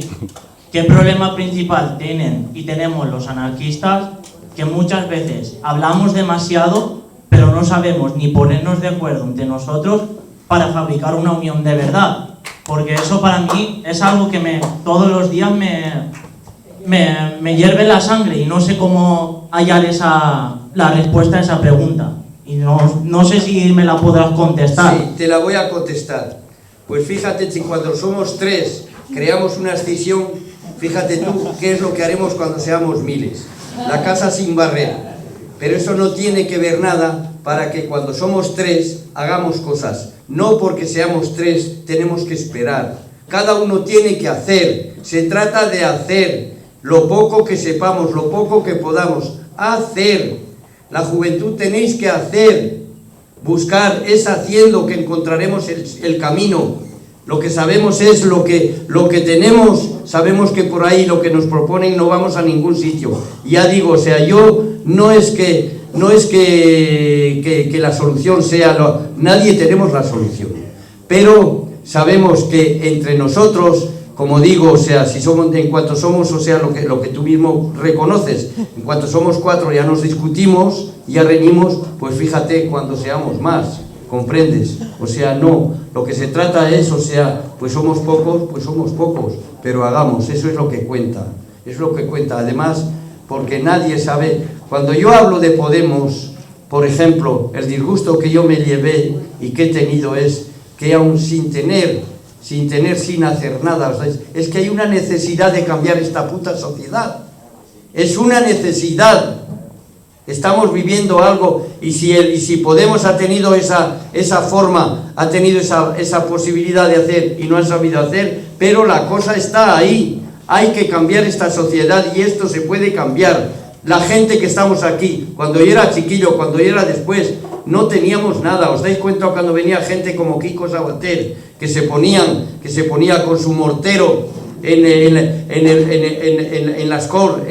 ¿qué problema principal tienen y tenemos los anarquistas? Que muchas veces hablamos demasiado, pero no sabemos ni ponernos de acuerdo entre nosotros para fabricar una unión de verdad. Porque eso para mí es algo que todos los días me hierve la sangre y no sé cómo hallar la respuesta a esa pregunta. Y no sé si me la podrás contestar. Sí, te la voy a contestar. Pues fíjate, si cuando somos 3 creamos una escisión, fíjate tú qué es lo que haremos cuando seamos miles. La casa sin barrer. Pero eso no tiene que ver nada para que cuando somos 3 hagamos cosas. No porque seamos 3 tenemos que esperar. Cada uno tiene que hacer. Se trata de hacer. Lo poco que sepamos, lo poco que podamos. Hacer. La juventud tenéis que hacer. Buscar, es haciendo que encontraremos el camino. Lo que sabemos es lo que tenemos. Sabemos que por ahí lo que nos proponen no vamos a ningún sitio. Ya digo, o sea, yo no es que la solución sea... nadie tenemos la solución. Pero sabemos que entre nosotros, como digo, o sea, si somos, en cuanto somos, o sea, lo que tú mismo reconoces, en cuanto somos 4 ya nos discutimos, ya reñimos, pues fíjate cuando seamos más, ¿comprendes? O sea, no, lo que se trata es, o sea, pues somos pocos, pero hagamos, eso es lo que cuenta, es lo que cuenta. Además, porque nadie sabe, cuando yo hablo de Podemos, por ejemplo, el disgusto que yo me llevé y que he tenido es que aún sin hacer nada, o sea, es que hay una necesidad de cambiar esta puta sociedad, es una necesidad. Estamos viviendo algo, y si Podemos ha tenido esa forma, ha tenido esa posibilidad de hacer y no ha sabido hacer, pero la cosa está ahí. Hay que cambiar esta sociedad y esto se puede cambiar. La gente que estamos aquí, cuando yo era chiquillo, cuando yo era después, no teníamos nada. ¿Os dais cuenta cuando venía gente como Kiko Sabater, que se ponía con su mortero en las cor,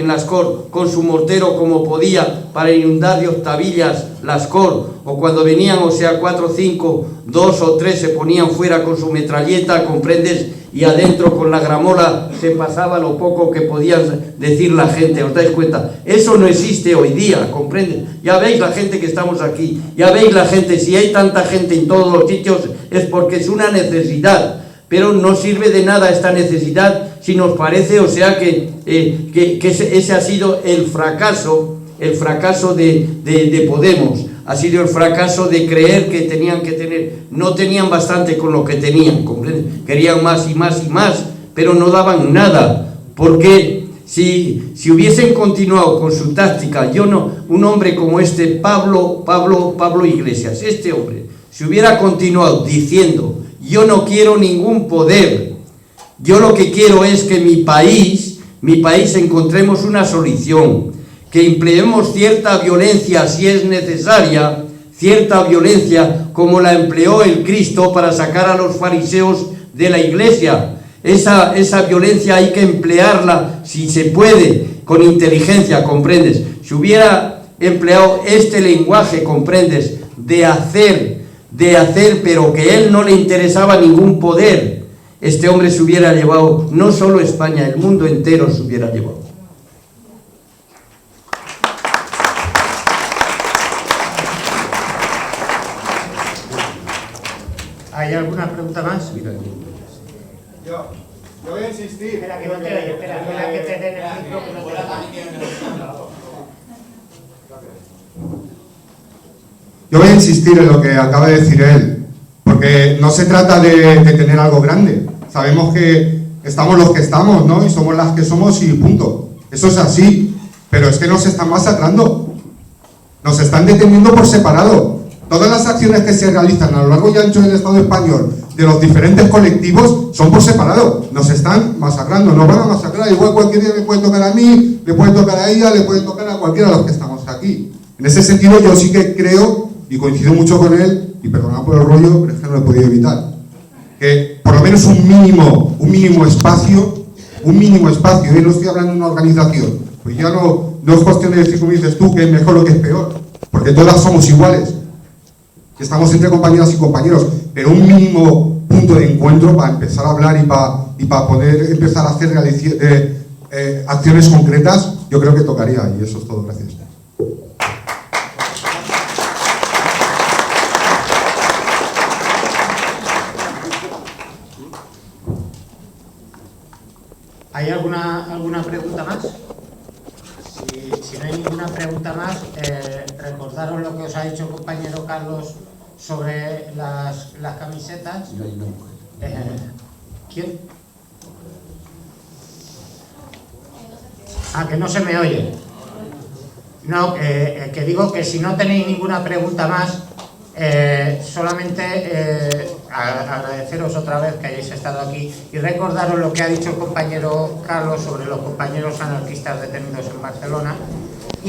con su mortero como podía para inundar de octavillas las cor, o cuando venían, o sea, 4 o 5, 2 o 3 se ponían fuera con su metralleta, ¿comprendes? Y adentro con la gramola se pasaba lo poco que podían decir la gente. ¿Os dais cuenta? Eso no existe hoy día, ¿comprendes? Ya veis la gente que estamos aquí, ya veis la gente, si hay tanta gente en todos los sitios es porque es una necesidad. Pero no sirve de nada esta necesidad si nos parece, o sea, que ese ha sido el fracaso de Podemos. Ha sido el fracaso de creer que tenían que tener, no tenían bastante con lo que tenían, ¿comprenden? Querían más y más y más, pero no daban nada, porque si hubiesen continuado con su táctica, un hombre como este, Pablo Iglesias, este hombre, si hubiera continuado diciendo, yo no quiero ningún poder, yo lo que quiero es que mi país encontremos una solución, que empleemos cierta violencia si es necesaria, cierta violencia como la empleó el Cristo para sacar a los fariseos de la iglesia. Esa violencia hay que emplearla, si se puede, con inteligencia, ¿comprendes? Si hubiera empleado este lenguaje, ¿comprendes? De hacer, pero que a él no le interesaba ningún poder, este hombre se hubiera llevado, no solo España, el mundo entero se hubiera llevado. ¿Hay alguna pregunta más? Yo voy a insistir. Espera, que no te oye, espera que te den el micro, que no te Yo voy a insistir en lo que acaba de decir él, porque no se trata de tener algo grande, sabemos que estamos los que estamos, ¿no? Y somos las que somos y punto. Eso es así, pero es que nos están masacrando, nos están deteniendo por separado. Todas las acciones que se realizan a lo largo y ancho del Estado español de los diferentes colectivos son por separado, nos están masacrando, nos van a masacrar, igual cualquier día le puede tocar a mí, le puede tocar a ella, le puede tocar a cualquiera de los que estamos aquí. En ese sentido yo sí que creo, y coincido mucho con él, y perdonad por el rollo, pero es que no lo he podido evitar, que por lo menos un mínimo espacio, y no estoy hablando de una organización, pues ya no es cuestión de decir, como dices tú, que es mejor o que es peor, porque todas somos iguales, estamos entre compañeras y compañeros, pero un mínimo punto de encuentro para empezar a hablar y para poder empezar a hacer acciones concretas, yo creo que tocaría, y eso es todo, gracias. ¿Hay alguna pregunta más? Si no hay ninguna pregunta más, recordaros lo que os ha dicho el compañero Carlos sobre las camisetas. ¿Quién? Que no se me oye. No, que digo que si no tenéis ninguna pregunta más, solamente agradeceros otra vez que hayáis estado aquí y recordaros lo que ha dicho el compañero Carlos sobre los compañeros anarquistas detenidos en Barcelona,